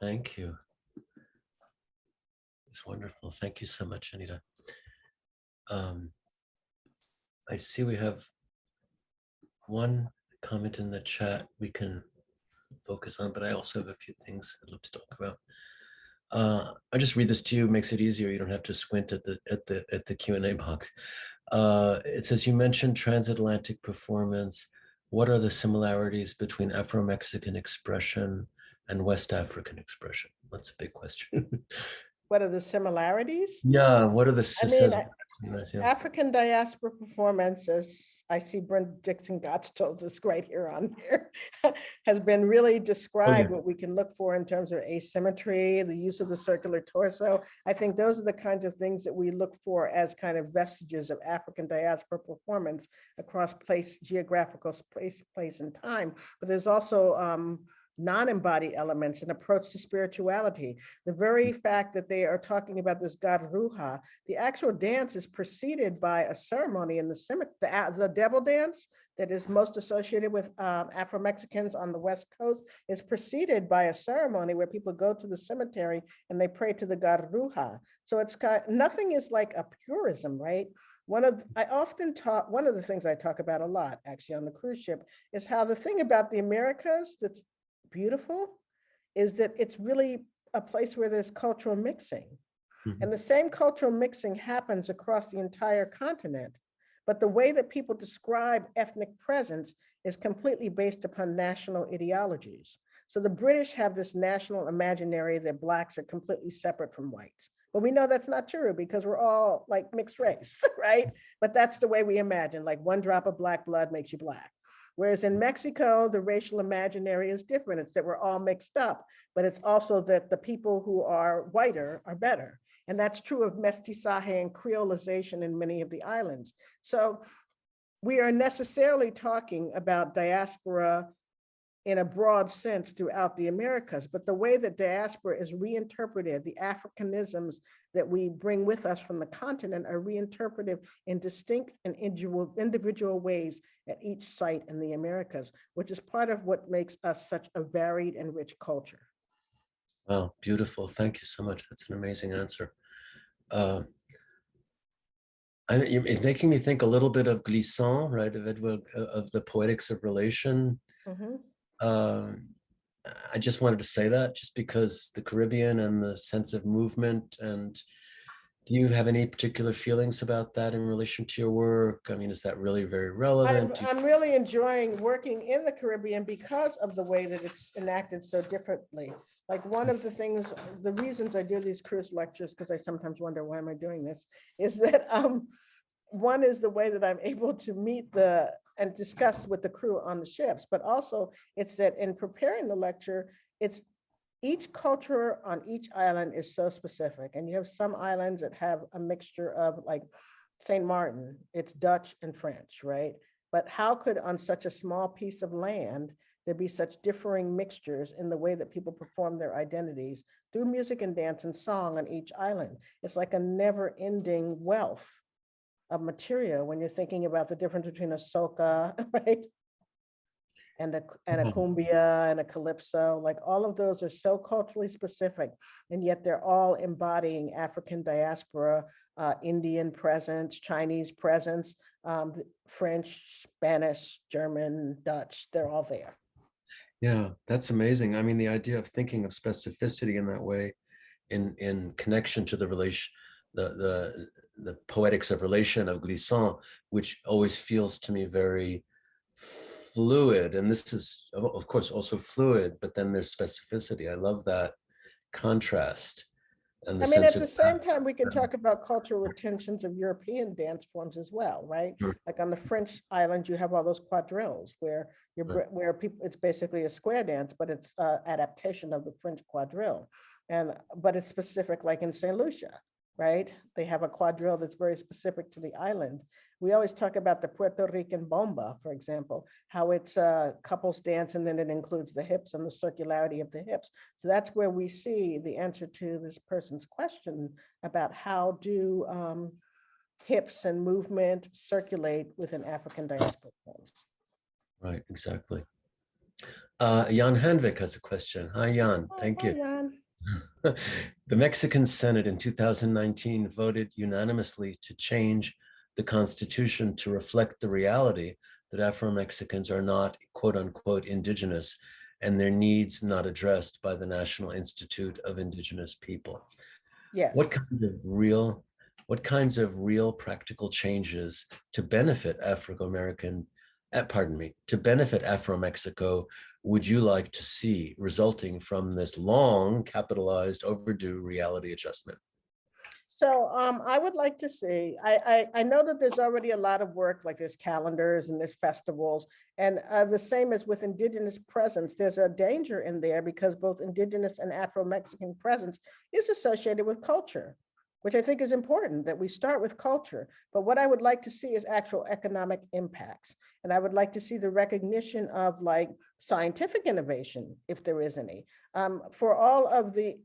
Thank you. It's wonderful. Thank you so much, Anita. I see we have one comment in the chat we can focus on, but I also have a few things I'd love to talk about. I'll just read this to you, makes it easier. You don't have to squint at the Q&A box. It says, you mentioned transatlantic performance. What are the similarities between Afro-Mexican expression and West African expression? That's a big question. What are the similarities? Yeah, what are the African diaspora performances, I see Brenda Dixon Gotch told this right here on here, has been really described what we can look for in terms of asymmetry, the use of the circular torso. I think those are the kinds of things that we look for as kind of vestiges of African diaspora performance across geographical place and time. But there's also non-embodied elements, an approach to spirituality. The very fact that they are talking about this god Ruha, the actual dance is preceded by a ceremony in the cemetery. The devil dance that is most associated with Afro-Mexicans on the West Coast is preceded by a ceremony where people go to the cemetery and they pray to the god Ruha. So it's nothing is like a purism, right? One of the things I talk about a lot actually on the cruise ship is how the thing about the Americas that's beautiful is that it's really a place where there's cultural mixing. Mm-hmm. And the same cultural mixing happens across the entire continent. But the way that people describe ethnic presence is completely based upon national ideologies. So the British have this national imaginary that Blacks are completely separate from whites. But we know that's not true because we're all like mixed race, right? But that's the way we imagine, like one drop of Black blood makes you Black. Whereas in Mexico, the racial imaginary is different. It's that we're all mixed up, but it's also that the people who are whiter are better. And that's true of mestizaje and creolization in many of the islands. So we are necessarily talking about diaspora in a broad sense throughout the Americas, but the way that diaspora is reinterpreted, the Africanisms that we bring with us from the continent are reinterpreted in distinct and individual ways at each site in the Americas, which is part of what makes us such a varied and rich culture. Wow, beautiful. Thank you so much. That's an amazing answer. It's making me think a little bit of Glissant, right, of Edward, of the Poetics of Relation. Mhm. I just wanted to say that just because the Caribbean and the sense of movement. And do you have any particular feelings about that in relation to your work? I mean, is that really very relevant? I'm really enjoying working in the Caribbean because of the way that it's enacted so differently. Like one of the things, the reasons I do these cruise lectures, because I sometimes wonder, why am I doing this, is that one is the way that I'm able to meet and discuss with the crew on the ships, but also it's that in preparing the lecture, it's each culture on each island is so specific. And you have some islands that have a mixture of, like St. Martin, it's Dutch and French, right? But how could on such a small piece of land, there be such differing mixtures in the way that people perform their identities through music and dance and song on each island? It's like a never ending wealth of material when you're thinking about the difference between a soca, right? And a cumbia and a calypso, like all of those are so culturally specific, and yet they're all embodying African diaspora, Indian presence, Chinese presence, French, Spanish, German, Dutch, they're all there. Yeah, that's amazing. I mean, the idea of thinking of specificity in that way, in connection to the relation, the poetics of relation of Glissant, which always feels to me very fluid. And this is, of course, also fluid, but then there's specificity. I love that contrast. And the I mean, sense at the same time, we can talk about cultural retentions of European dance forms as well, right? Sure. Like on the French island, you have all those quadrilles where where people, it's basically a square dance, but it's adaptation of the French quadrille. But it's specific, like in St. Lucia, right? They have a quadrille that's very specific to the island. We always talk about the Puerto Rican bomba, for example, how it's a couples dance and then it includes the hips and the circularity of the hips. So that's where we see the answer to this person's question about how do hips and movement circulate within African diaspora forms. Right, exactly. Jan Hanvik has a question. Hi, Jan. Thank you. Jan. The Mexican Senate in 2019 voted unanimously to change the Constitution to reflect the reality that Afro-Mexicans are not, quote unquote, indigenous, and their needs not addressed by the National Institute of Indigenous People. Yes. What kinds of real practical changes to benefit to benefit Afro-Mexico would you like to see resulting from this long capitalized overdue reality adjustment? So I would like to see, I know that there's already a lot of work, like there's calendars and there's festivals, and the same as with Indigenous presence, there's a danger in there because both Indigenous and Afro-Mexican presence is associated with culture, which I think is important that we start with culture. But what I would like to see is actual economic impacts. And I would like to see the recognition of like scientific innovation, if there is any, for all of the,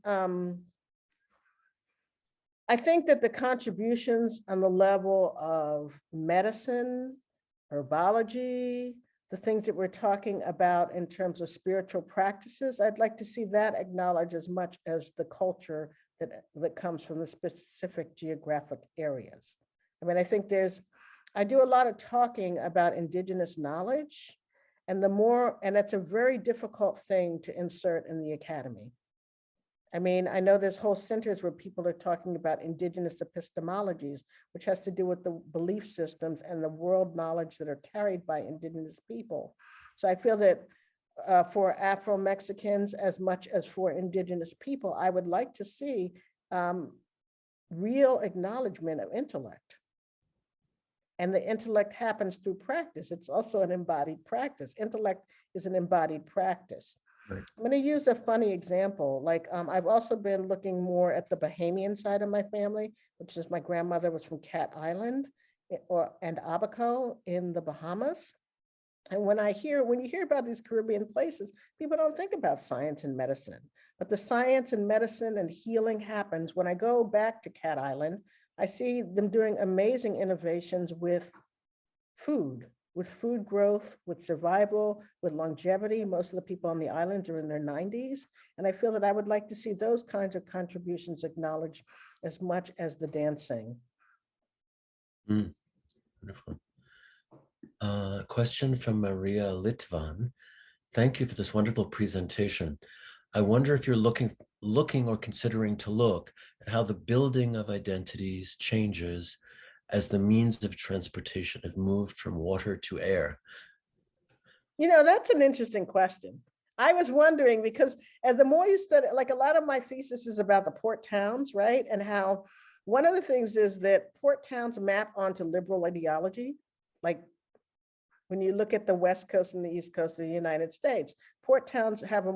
I think that the contributions on the level of medicine, herbology, the things that we're talking about in terms of spiritual practices, I'd like to see that acknowledged as much as the culture that comes from the specific geographic areas. I mean, I think I do a lot of talking about indigenous knowledge, and that's a very difficult thing to insert in the academy. I mean, I know there's whole centers where people are talking about indigenous epistemologies, which has to do with the belief systems and the world knowledge that are carried by indigenous people. So I feel that for Afro-Mexicans, as much as for indigenous people, I would like to see real acknowledgement of intellect. And the intellect happens through practice. It's also an embodied practice. Intellect is an embodied practice. Right. I'm going to use a funny example. Like I've also been looking more at the Bahamian side of my family, which is my grandmother was from Cat Island. and Abaco in the Bahamas. And when you hear about these Caribbean places, people don't think about science and medicine, but the science and medicine and healing happens. When I go back to Cat Island, I see them doing amazing innovations with food growth, with survival, with longevity. Most of the people on the islands are in their 90s. And I feel that I would like to see those kinds of contributions acknowledged as much as the dancing. Wonderful. Question from Maria Litvan. Thank you for this wonderful presentation. I wonder if you're looking or considering to look at how the building of identities changes as the means of transportation have moved from water to air. That's an interesting question. I was wondering because as the more you study, like a lot of my thesis is about the port towns, right? And how one of the things is that port towns map onto liberal ideology. Like when you look at the West Coast and the East Coast of the United States, port towns have a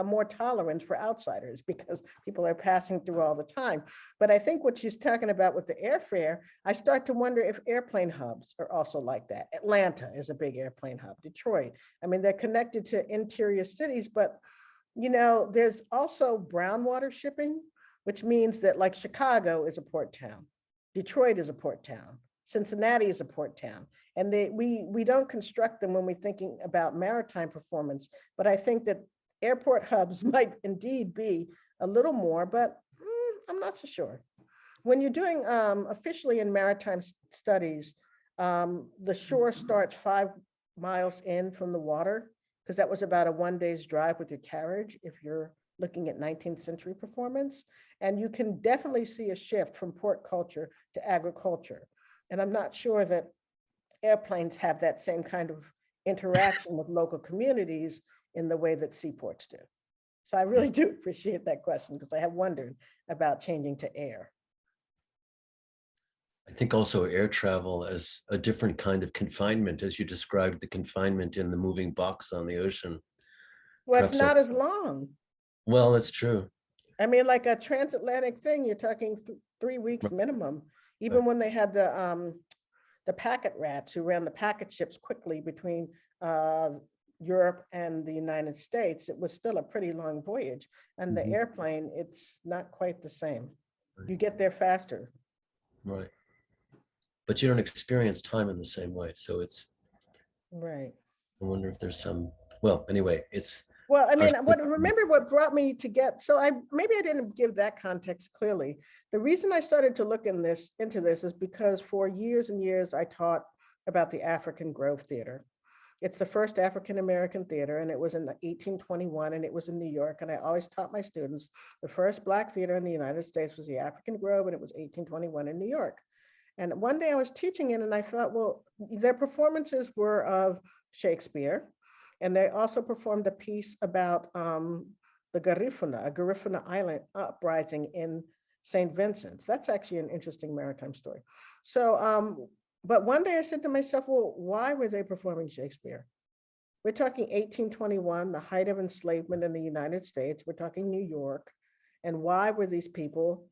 more tolerance for outsiders because people are passing through all the time. But I think what she's talking about with the airfare, I start to wonder if airplane hubs are also like that. Atlanta is a big airplane hub, Detroit. I mean, they're connected to interior cities, but there's also brown water shipping, which means that like Chicago is a port town, Detroit is a port town, Cincinnati is a port town. And we don't construct them when we're thinking about maritime performance, but I think that airport hubs might indeed be a little more, but I'm not so sure. When you're doing officially in maritime studies, the shore starts 5 miles in from the water, because that was about a 1 day's drive with your carriage if you're looking at 19th century performance. And you can definitely see a shift from port culture to agriculture. And I'm not sure that airplanes have that same kind of interaction with local communities in the way that seaports do. So I really do appreciate that question because I have wondered about changing to air. I think also air travel as a different kind of confinement, as you described the confinement in the moving box on the ocean. Well, it's not as long. Well, that's true. I mean, like a transatlantic thing, you're talking 3 weeks minimum. Even when they had the packet rats who ran the packet ships quickly between Europe and the United States, it was still a pretty long voyage. And the airplane, it's not quite the same. You get there faster. Right. But you don't experience time in the same way. So it's, right. I wonder if there's some, well, anyway, it's. Well, I mean, remember what brought me to get, so maybe I didn't give that context clearly. The reason I started to look into this is because for years and years, I taught about the African Grove Theater. It's the first African-American theater, and it was in 1821, and it was in New York. And I always taught my students, the first Black theater in the United States was the African Grove, and it was 1821 in New York. And one day I was teaching it, and I thought, well, their performances were of Shakespeare, and they also performed a piece about the Garifuna Island uprising in St. Vincent. That's actually an interesting maritime story. So, but one day I said to myself, well, why were they performing Shakespeare? We're talking 1821, the height of enslavement in the United States. We're talking New York. And why were these people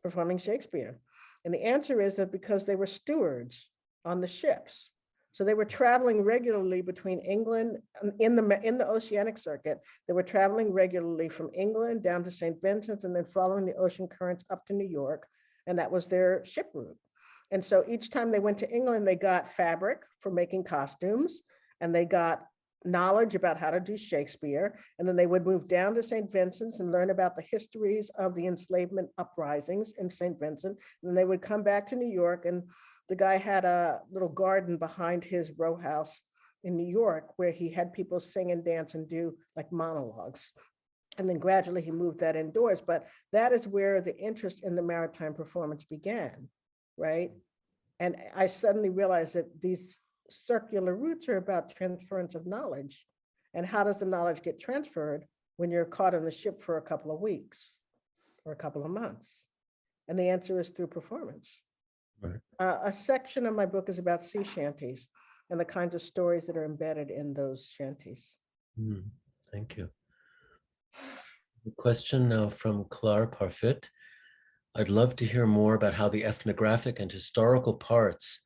performing Shakespeare? And the answer is that because they were stewards on the ships. So they were traveling regularly between England in the oceanic circuit. They were traveling regularly from England down to St. Vincent and then following the ocean currents up to New York. And that was their ship route. And so each time they went to England, they got fabric for making costumes, and they got knowledge about how to do Shakespeare. And then they would move down to St. Vincent's and learn about the histories of the enslavement uprisings in St. Vincent. And then they would come back to New York, and the guy had a little garden behind his row house in New York where he had people sing and dance and do like monologues. And then gradually he moved that indoors. But that is where the interest in the maritime performance began, right? And I suddenly realized that these circular routes are about transference of knowledge. And how does the knowledge get transferred when you're caught on the ship for a couple of weeks or a couple of months? And the answer is through performance. Right. A section of my book is about sea shanties and the kinds of stories that are embedded in those shanties. Thank you. A question now from Claire Parfit. I'd love to hear more about how the ethnographic and historical parts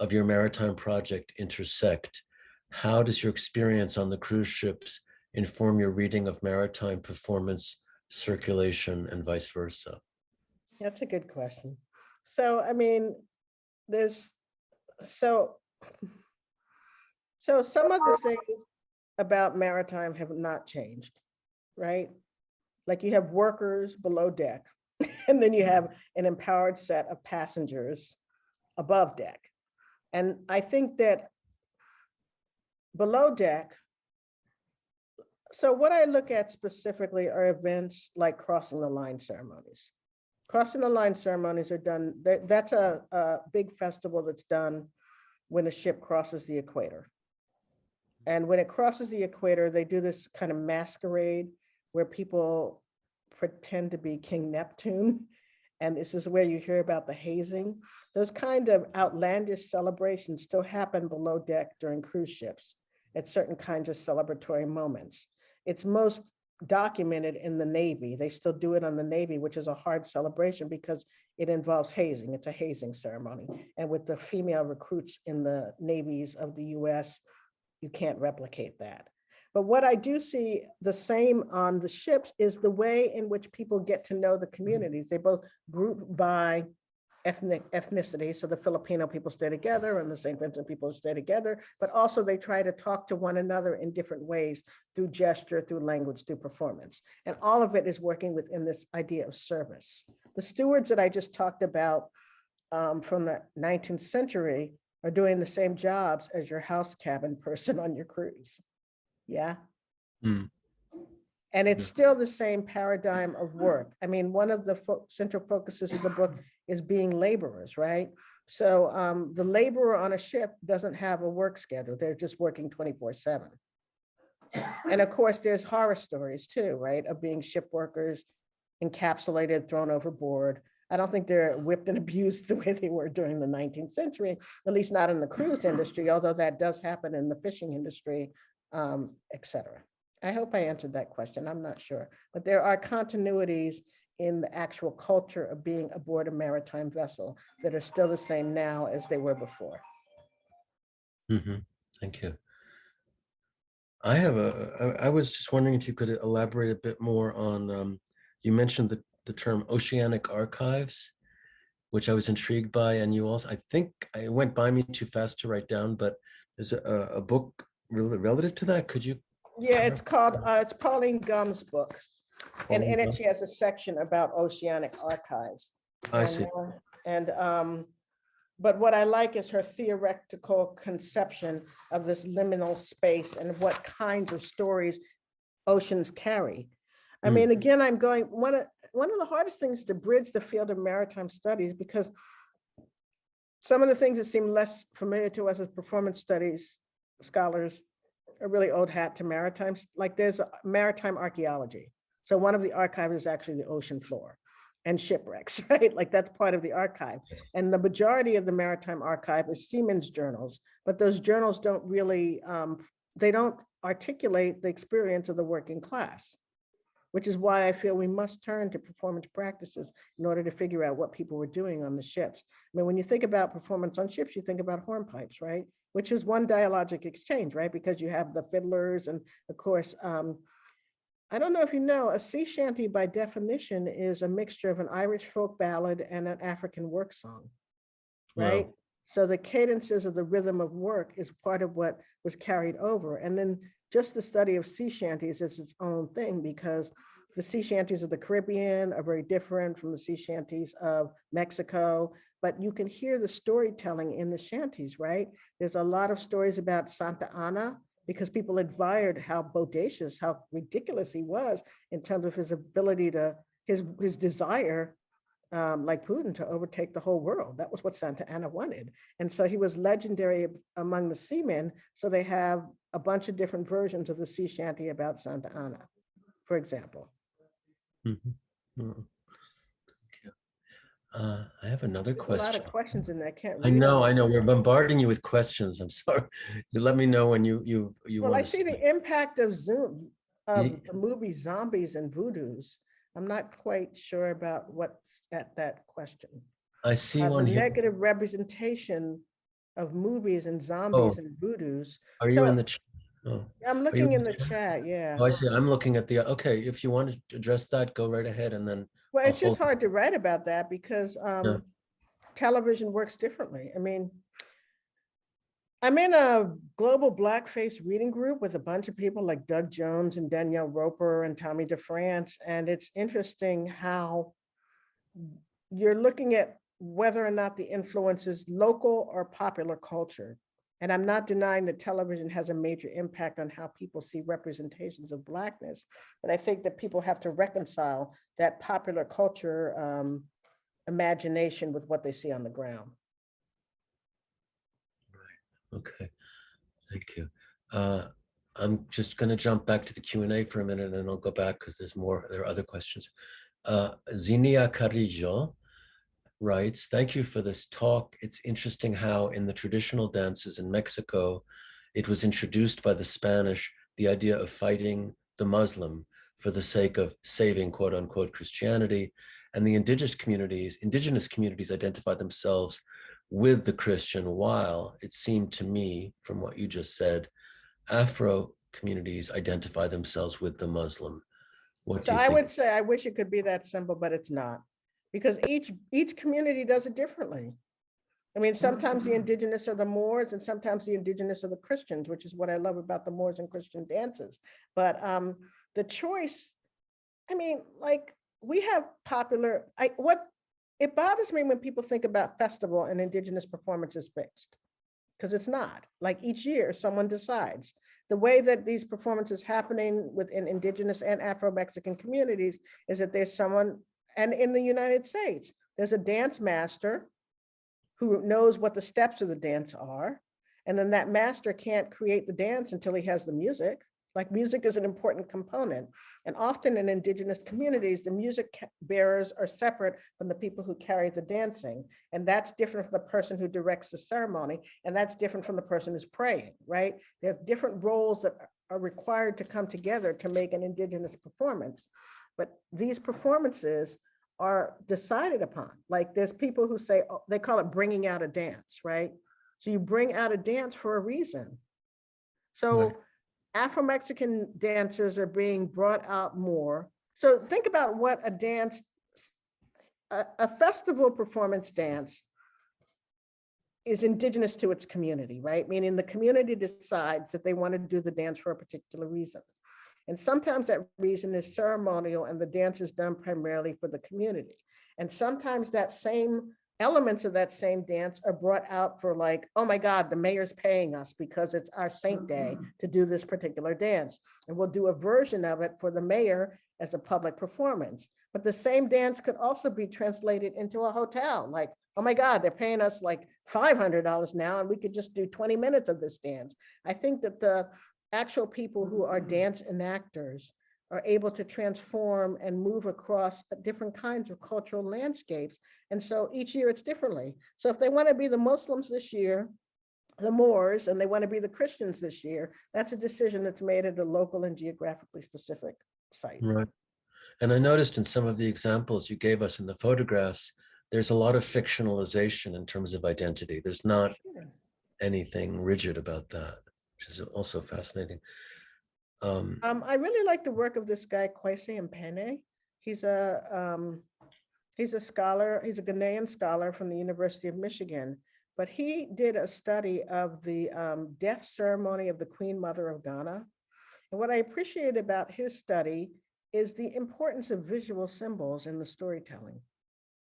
of your maritime project intersect? How does your experience on the cruise ships inform your reading of maritime performance, circulation, and vice versa? That's a good question. So, I mean, there's, so, so some of the things about maritime have not changed, right? Like you have workers below deck, and then you have an empowered set of passengers above deck. And I think that below deck, so what I look at specifically are events like crossing the line ceremonies. Crossing the line ceremonies are done, that's a big festival that's done when a ship crosses the equator. And when it crosses the equator, they do this kind of masquerade where people pretend to be King Neptune. And this is where you hear about the hazing. Those kind of outlandish celebrations still happen below deck during cruise ships at certain kinds of celebratory moments. It's most documented in the Navy. They still do it on the Navy, which is a hard celebration because it involves hazing. It's a hazing ceremony. And with the female recruits in the navies of the US, you can't replicate that. But what I do see the same on the ships is the way in which people get to know the communities. They both group by ethnicity. So the Filipino people stay together and the St. Vincent people stay together, but also they try to talk to one another in different ways through gesture, through language, through performance. And all of it is working within this idea of service. The stewards that I just talked about from the 19th century are doing the same jobs as your house cabin person on your cruise. Yeah. Mm. And it's still the same paradigm of work. I mean, one of the central focuses of the book is being laborers, right? So the laborer on a ship doesn't have a work schedule. They're just working 24/7. And of course, there's horror stories too, right? Of being ship workers encapsulated, thrown overboard. I don't think they're whipped and abused the way they were during the 19th century, at least not in the cruise industry, although that does happen in the fishing industry, et cetera. I hope I answered that question. I'm not sure, but there are continuities in the actual culture of being aboard a maritime vessel that are still the same now as they were before. Mm-hmm. Thank you. I was just wondering if you could elaborate a bit more on, you mentioned the term oceanic archives, which I was intrigued by. And you also, I think it went by me too fast to write down, but there's a book relative to that. Could you? Yeah, it's Pauline Gumb's book. And in it, she has a section about oceanic archives. I see. But what I like is her theoretical conception of this liminal space and what kinds of stories oceans carry. I mean, again, I'm going, one of the hardest things to bridge the field of maritime studies, because some of the things that seem less familiar to us as performance studies scholars are really old hat to maritime. Like there's maritime archaeology. So one of the archives is actually the ocean floor and shipwrecks, right? Like that's part of the archive. And the majority of the maritime archive is seamen's journals, but those journals don't really, they don't articulate the experience of the working class, which is why I feel we must turn to performance practices in order to figure out what people were doing on the ships. I mean, when you think about performance on ships, you think about hornpipes, right? Which is one dialogic exchange, right? Because you have the fiddlers and of course, I don't know if you know, a sea shanty by definition is a mixture of an Irish folk ballad and an African work song, right? Wow. So the cadences of the rhythm of work is part of what was carried over. And then just the study of sea shanties is its own thing, because the sea shanties of the Caribbean are very different from the sea shanties of Mexico, but you can hear the storytelling in the shanties, right? There's a lot of stories about Santa Ana, because people admired how bodacious, how ridiculous he was in terms of his ability to, his desire, like Putin, to overtake the whole world. That was what Santa Ana wanted. And so he was legendary among the seamen. So they have a bunch of different versions of the sea shanty about Santa Ana, for example. Mm-hmm. Mm-hmm. I have another question. A lot of questions in there. I can't read. I know. We're bombarding you with questions. I'm sorry. You let me know when you Well, I see the impact of Zoom, of the movie Zombies and Voodoos. I'm not quite sure about what that question. I see one here. Negative representation of movies and Oh, zombies and voodoos. are you in So the chat? Oh, I'm are you looking in in the the chat? chat, yeah. Oh, I see. I'm looking at the, okay, if you want to address that, go right ahead and then Well, I'll it's just hold. hard to write about that because Yeah. television works differently. I mean, I'm in a global blackface reading group with a bunch of people like Doug Jones and Danielle Roper and Tommy DeFrance. And it's interesting how you're looking at whether or not the influence is local or popular culture. And I'm not denying that television has a major impact on how people see representations of Blackness, but I think that people have to reconcile that popular culture imagination with what they see on the ground. Okay, thank you. I'm just going to jump back to the Q&A for a minute and then I'll go back because there are other questions. Zinia Carrillo writes, thank you for this talk. It's interesting how in the traditional dances in Mexico, it was introduced by the Spanish, the idea of fighting the Muslim for the sake of saving quote unquote Christianity. And the indigenous communities identify themselves with the Christian, while it seemed to me, from what you just said, Afro communities identify themselves with the Muslim. What do So you I think? would say, I wish it could be that simple, but it's not. Because each community does it differently. I mean, sometimes the indigenous are the Moors and sometimes the indigenous are the Christians, which is what I love about the Moors and Christian dances. But the choice, I mean, like we have popular, it bothers me when people think about festival and indigenous performances fixed, because it's not. Like each year, someone decides. The way that these performances happening within indigenous and Afro-Mexican communities is that there's someone, and in the United States, there's a dance master who knows what the steps of the dance are. And then that master can't create the dance until he has the music. Like music is an important component. And often in indigenous communities, the music bearers are separate from the people who carry the dancing. And that's different from the person who directs the ceremony. And that's different from the person who's praying, right? There are different roles that are required to come together to make an indigenous performance. But these performances are decided upon. Like there's people who say, oh, they call it bringing out a dance, right? So you bring out a dance for a reason. So Right. Afro-Mexican dances are being brought out more. So think about what a dance, a festival performance dance is indigenous to its community, right? Meaning the community decides that they want to do the dance for a particular reason. And sometimes that reason is ceremonial and the dance is done primarily for the community. And sometimes that same elements of that same dance are brought out for like, oh my God, the mayor's paying us because it's our saint day to do this particular dance. And we'll do a version of it for the mayor as a public performance. But the same dance could also be translated into a hotel. Like, oh my God, they're paying us like $500 now and we could just do 20 minutes of this dance. I think that the actual people who are dance enactors are able to transform and move across different kinds of cultural landscapes. And so each year it's differently. So if they want to be the Muslims this year, the Moors, and they want to be the Christians this year, that's a decision that's made at a local and geographically specific site. Right. And I noticed in some of the examples you gave us in the photographs, there's a lot of fictionalization in terms of identity. There's not anything rigid about that, which is also fascinating. I really like the work of this guy, Kwesi Mpene. He's a scholar, he's a Ghanaian scholar from the University of Michigan, but he did a study of the death ceremony of the Queen Mother of Ghana. And what I appreciate about his study is the importance of visual symbols in the storytelling,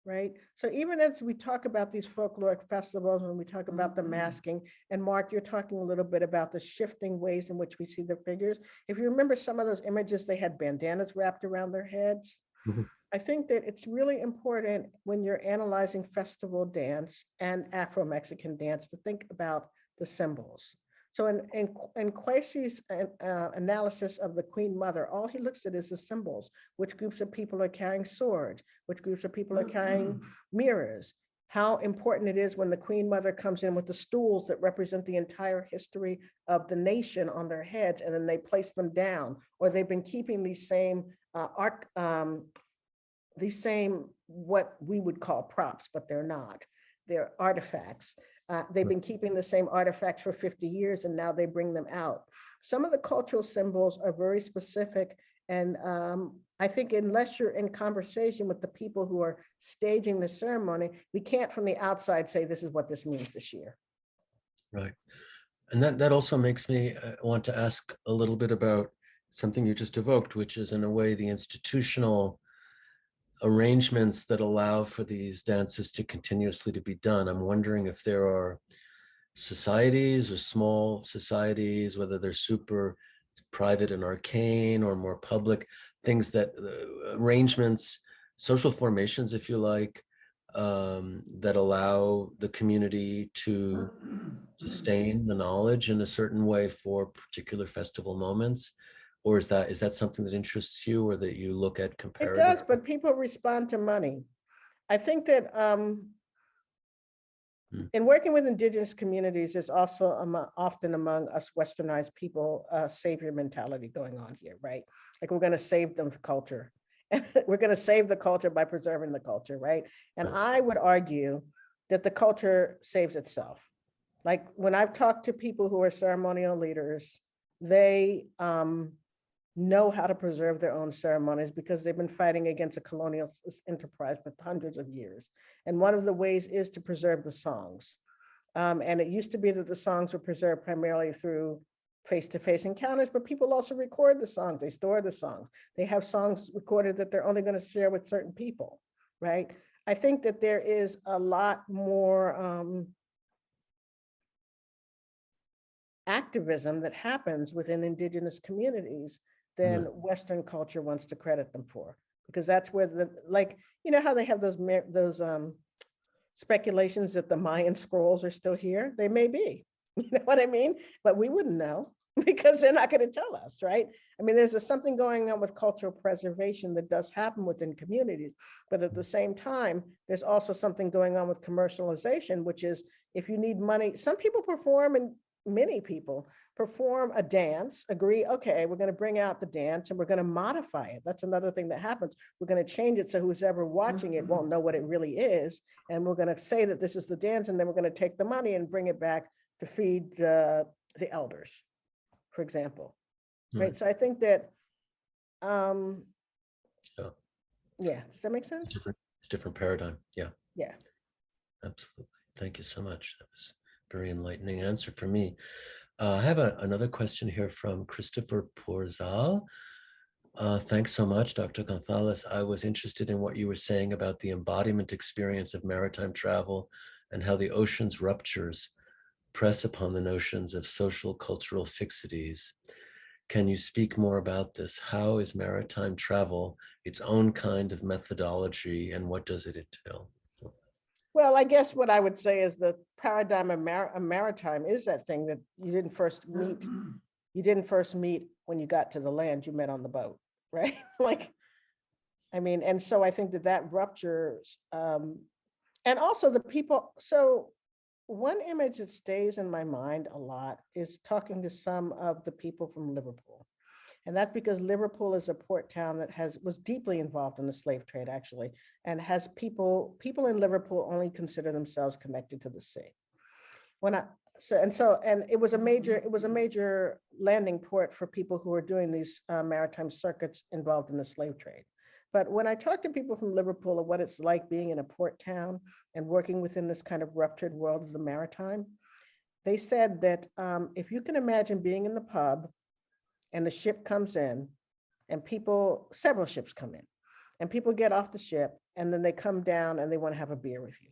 right? So even as we talk about these folkloric festivals, when we talk about the masking, and Mark, you're talking a little bit about the shifting ways in which we see the figures. If you remember some of those images, they had bandanas wrapped around their heads. Mhm. I think that it's really important when you're analyzing festival dance and Afro-Mexican dance to think about the symbols. So in Kwesi's analysis of the Queen Mother, all he looks at is the symbols. Which groups of people are carrying swords? Which groups of people are carrying mirrors? How important it is when the Queen Mother comes in with the stools that represent the entire history of the nation on their heads, and then they place them down. Or they've been keeping these same what we would call props, but they're not. They're artifacts They've been keeping the same artifacts for 50 years and now they bring them out. Some of the cultural symbols are very specific. And I think unless you're in conversation with the people who are staging the ceremony, we can't from the outside say this is what this means this year. Right. And that also makes me want to ask a little bit about something you just evoked, which is in a way the institutional arrangements that allow for these dances to continuously to be done. I'm wondering if there are societies or small societies, whether they're super private and arcane or more public, things that arrangements, social formations, if you like, that allow the community to sustain the knowledge in a certain way for particular festival moments? Or is that something that interests you or that you look at It comparatively? does, but people respond to money. I think that in working with indigenous communities, there's also often among us westernized people, savior mentality going on here, right? Like we're gonna save them for culture. And we're gonna save the culture by preserving the culture, right? And I would argue that the culture saves itself. Like when I've talked to people who are ceremonial leaders, they know how to preserve their own ceremonies because they've been fighting against a colonial enterprise for hundreds of years. And one of the ways is to preserve the songs. And it used to be that the songs were preserved primarily through face-to-face encounters, but people also record the songs, they store the songs. They have songs recorded that they're only going to share with certain people, right? I think that there is a lot more activism that happens within indigenous communities than Western culture wants to credit them for, because that's where the, like, you know how they have those speculations that the Mayan scrolls are still here? They may be, you know what I mean? But we wouldn't know because they're not going to tell us, right? I mean, there's something going on with cultural preservation that does happen within communities, but at the same time, there's also something going on with commercialization, which is if you need money, some people perform and many people perform a dance, agree, okay, we're going to bring out the dance and we're going to modify it. That's another thing that happens. We're going to change it so who's ever watching it won't know what it really is. And we're going to say that this is the dance, and then we're going to take the money and bring it back to feed the elders, for example. Right. So I think that, yeah, does that make sense? Different paradigm. Yeah. Yeah. Absolutely. Thank you so much. That was a very enlightening answer for me. I have another question here from Christopher Porzal. Thanks so much, Dr. Gonzalez. I was interested in what you were saying about the embodiment experience of maritime travel and how the ocean's ruptures press upon the notions of social cultural fixities. Can you speak more about this? How is maritime travel its own kind of methodology, and what does it entail? Well, I guess what I would say is the paradigm of maritime is that thing that you didn't first meet. You didn't first meet when you got to the land, you met on the boat, right? Like, I mean, and so I think that ruptures, and also the people. So one image that stays in my mind a lot is talking to some of the people from Liverpool. And that's because Liverpool is a port town that was deeply involved in the slave trade, actually, and has people in Liverpool only consider themselves connected to the sea. And it was a major landing port for people who were doing these maritime circuits involved in the slave trade. But when I talk to people from Liverpool of what it's like being in a port town and working within this kind of ruptured world of the maritime, they said that if you can imagine being in the pub and the ship comes in and several ships come in and people get off the ship and then they come down and they want to have a beer with you.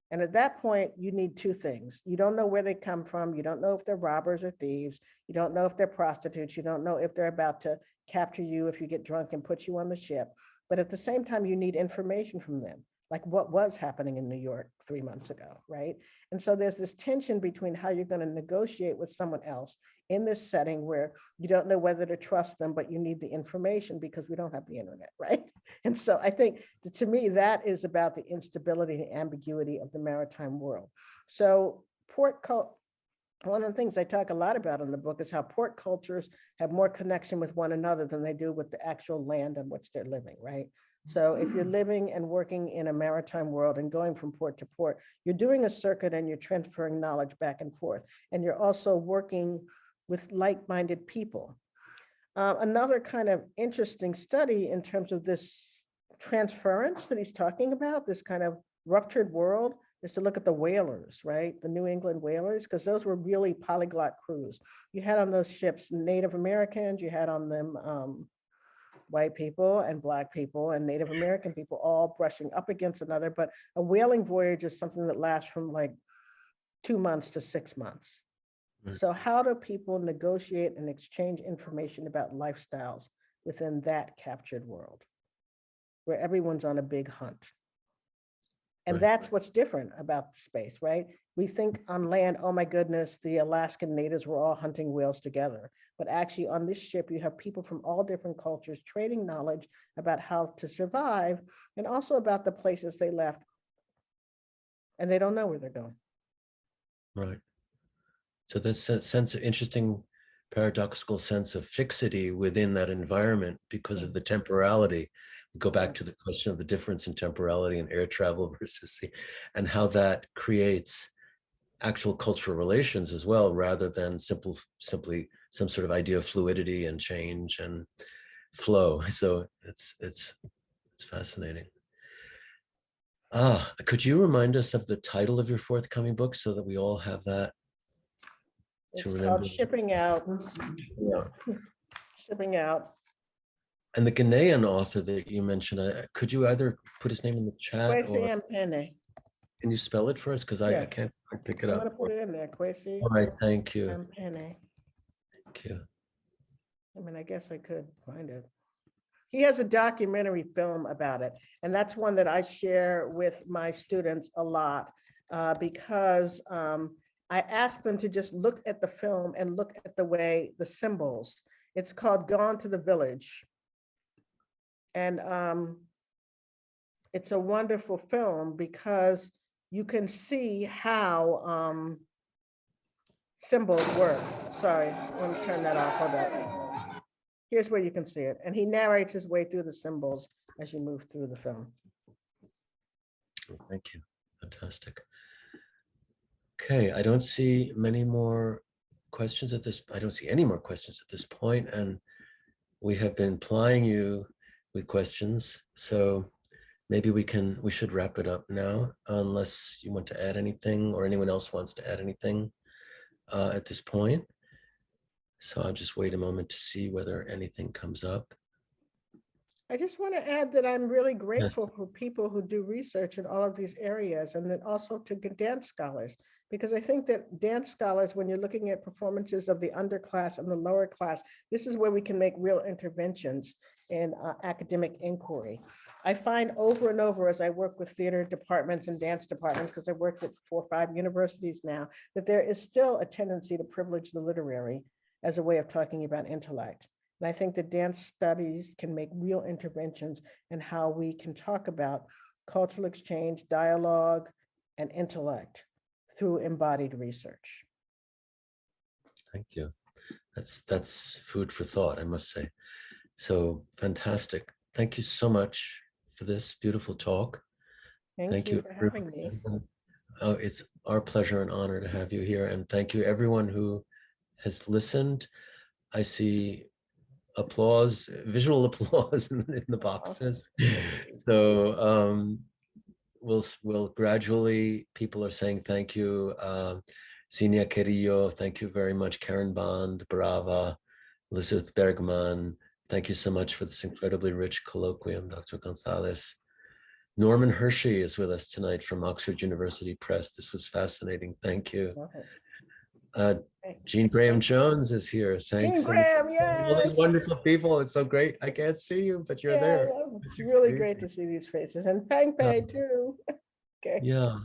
And at that point, you need two things. You don't know where they come from. You don't know if they're robbers or thieves. You don't know if they're prostitutes. You don't know if they're about to capture you if you get drunk and put you on the ship. But at the same time, you need information from them, like what was happening in New York 3 months ago, right? And so there's this tension between how you're going to negotiate with someone else in this setting where you don't know whether to trust them, but you need the information because we don't have the internet, right? And so I think to me, that is about the instability and ambiguity of the maritime world. So one of the things I talk a lot about in the book is how port cultures have more connection with one another than they do with the actual land on which they're living, right? So if you're living and working in a maritime world and going from port to port, you're doing a circuit and you're transferring knowledge back and forth. And you're also working with like-minded people. Another kind of interesting study in terms of this transference that he's talking about, this kind of ruptured world, is to look at the whalers, right? The New England whalers, because those were really polyglot crews. You had on those ships Native Americans, you had on them white people and Black people and Native American people all brushing up against another. But a whaling voyage is something that lasts from like 2 months to 6 months. Right. So how do people negotiate and exchange information about lifestyles within that captured world where everyone's on a big hunt? And Right. that's what's different about the space, right? We think on land, oh my goodness, the Alaskan natives were all hunting whales together. But actually on this ship, you have people from all different cultures trading knowledge about how to survive and also about the places they left. And they don't know where they're going. Right. So there's a sense of interesting paradoxical sense of fixity within that environment because of the temporality. We go back to the question of the difference in temporality and air travel versus sea, and how that creates actual cultural relations as well, rather than simply some sort of idea of fluidity and change and flow. So it's fascinating. Could you remind us of the title of your forthcoming book so that we all have that It's to called remember? Shipping Out. Yeah. Shipping Out. And the Ghanaian author that you mentioned, could you either put his name in the chat Kwesi or Ampene. can you spell it for us? Because I Yes. can't quite pick it I'm up. gonna put it in there, Kwesi All right, thank you. Ampene. Thank you. I mean, I guess I could find it. He has a documentary film about it, and that's one that I share with my students a lot because I ask them to just look at the film and look at the way the symbols. It's called Gone to the Village. And it's a wonderful film because you can see how symbols work. Sorry, let me turn that off. Hold on. Here's where you can see it. And he narrates his way through the symbols as you move through the film. Thank you. Fantastic. Okay, I don't see many more questions at this. I don't see any more questions at this point, and we have been plying you with questions. So maybe we should wrap it up now, unless you want to add anything or anyone else wants to add anything at this point. So I'll just wait a moment to see whether anything comes up. I just want to add that I'm really grateful for people who do research in all of these areas, and then also to dance scholars, because I think that dance scholars, when you're looking at performances of the underclass and the lower class, this is where we can make real interventions in academic inquiry. I find over and over as I work with theater departments and dance departments, because I've worked at 4 or 5 universities now, that there is still a tendency to privilege the literary as a way of talking about intellect. And I think that dance studies can make real interventions in how we can talk about cultural exchange, dialogue, and intellect through embodied research. Thank you. That's food for thought, I must say. So fantastic. Thank you so much for this beautiful talk. Thank you for having me. Oh, it's our pleasure and honor to have you here. And thank you everyone who has listened. I see applause, visual applause in the boxes. So we'll gradually, people are saying thank you. Sinia Querillo, thank you very much. Karen Bond, Brava, Elizabeth Bergman, thank you so much for this incredibly rich colloquium, Dr. Gonzalez. Norman Hershey is with us tonight from Oxford University Press. This was fascinating. Thank you. Jean Graham Jones is here. Thanks. Jean Graham, yes. All these wonderful people. It's so great. I can't see you, but you're there. It's really great to see these faces. And Fang Pei too. Okay. Yeah.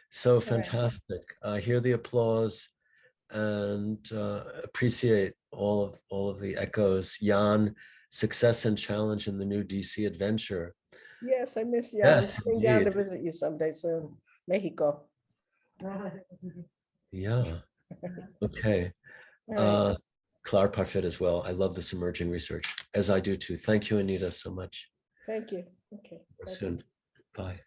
So fantastic. I hear the applause and appreciate all of the echoes. Jan, success and challenge in the new DC adventure. Yes, I miss you. Yes, I'm coming down to visit you someday soon. Mexico. Yeah. Okay. Claire Parfit as well. I love this emerging research, as I do too. Thank you, Anita, so much. Thank you. Okay. Thank you. Soon. Bye.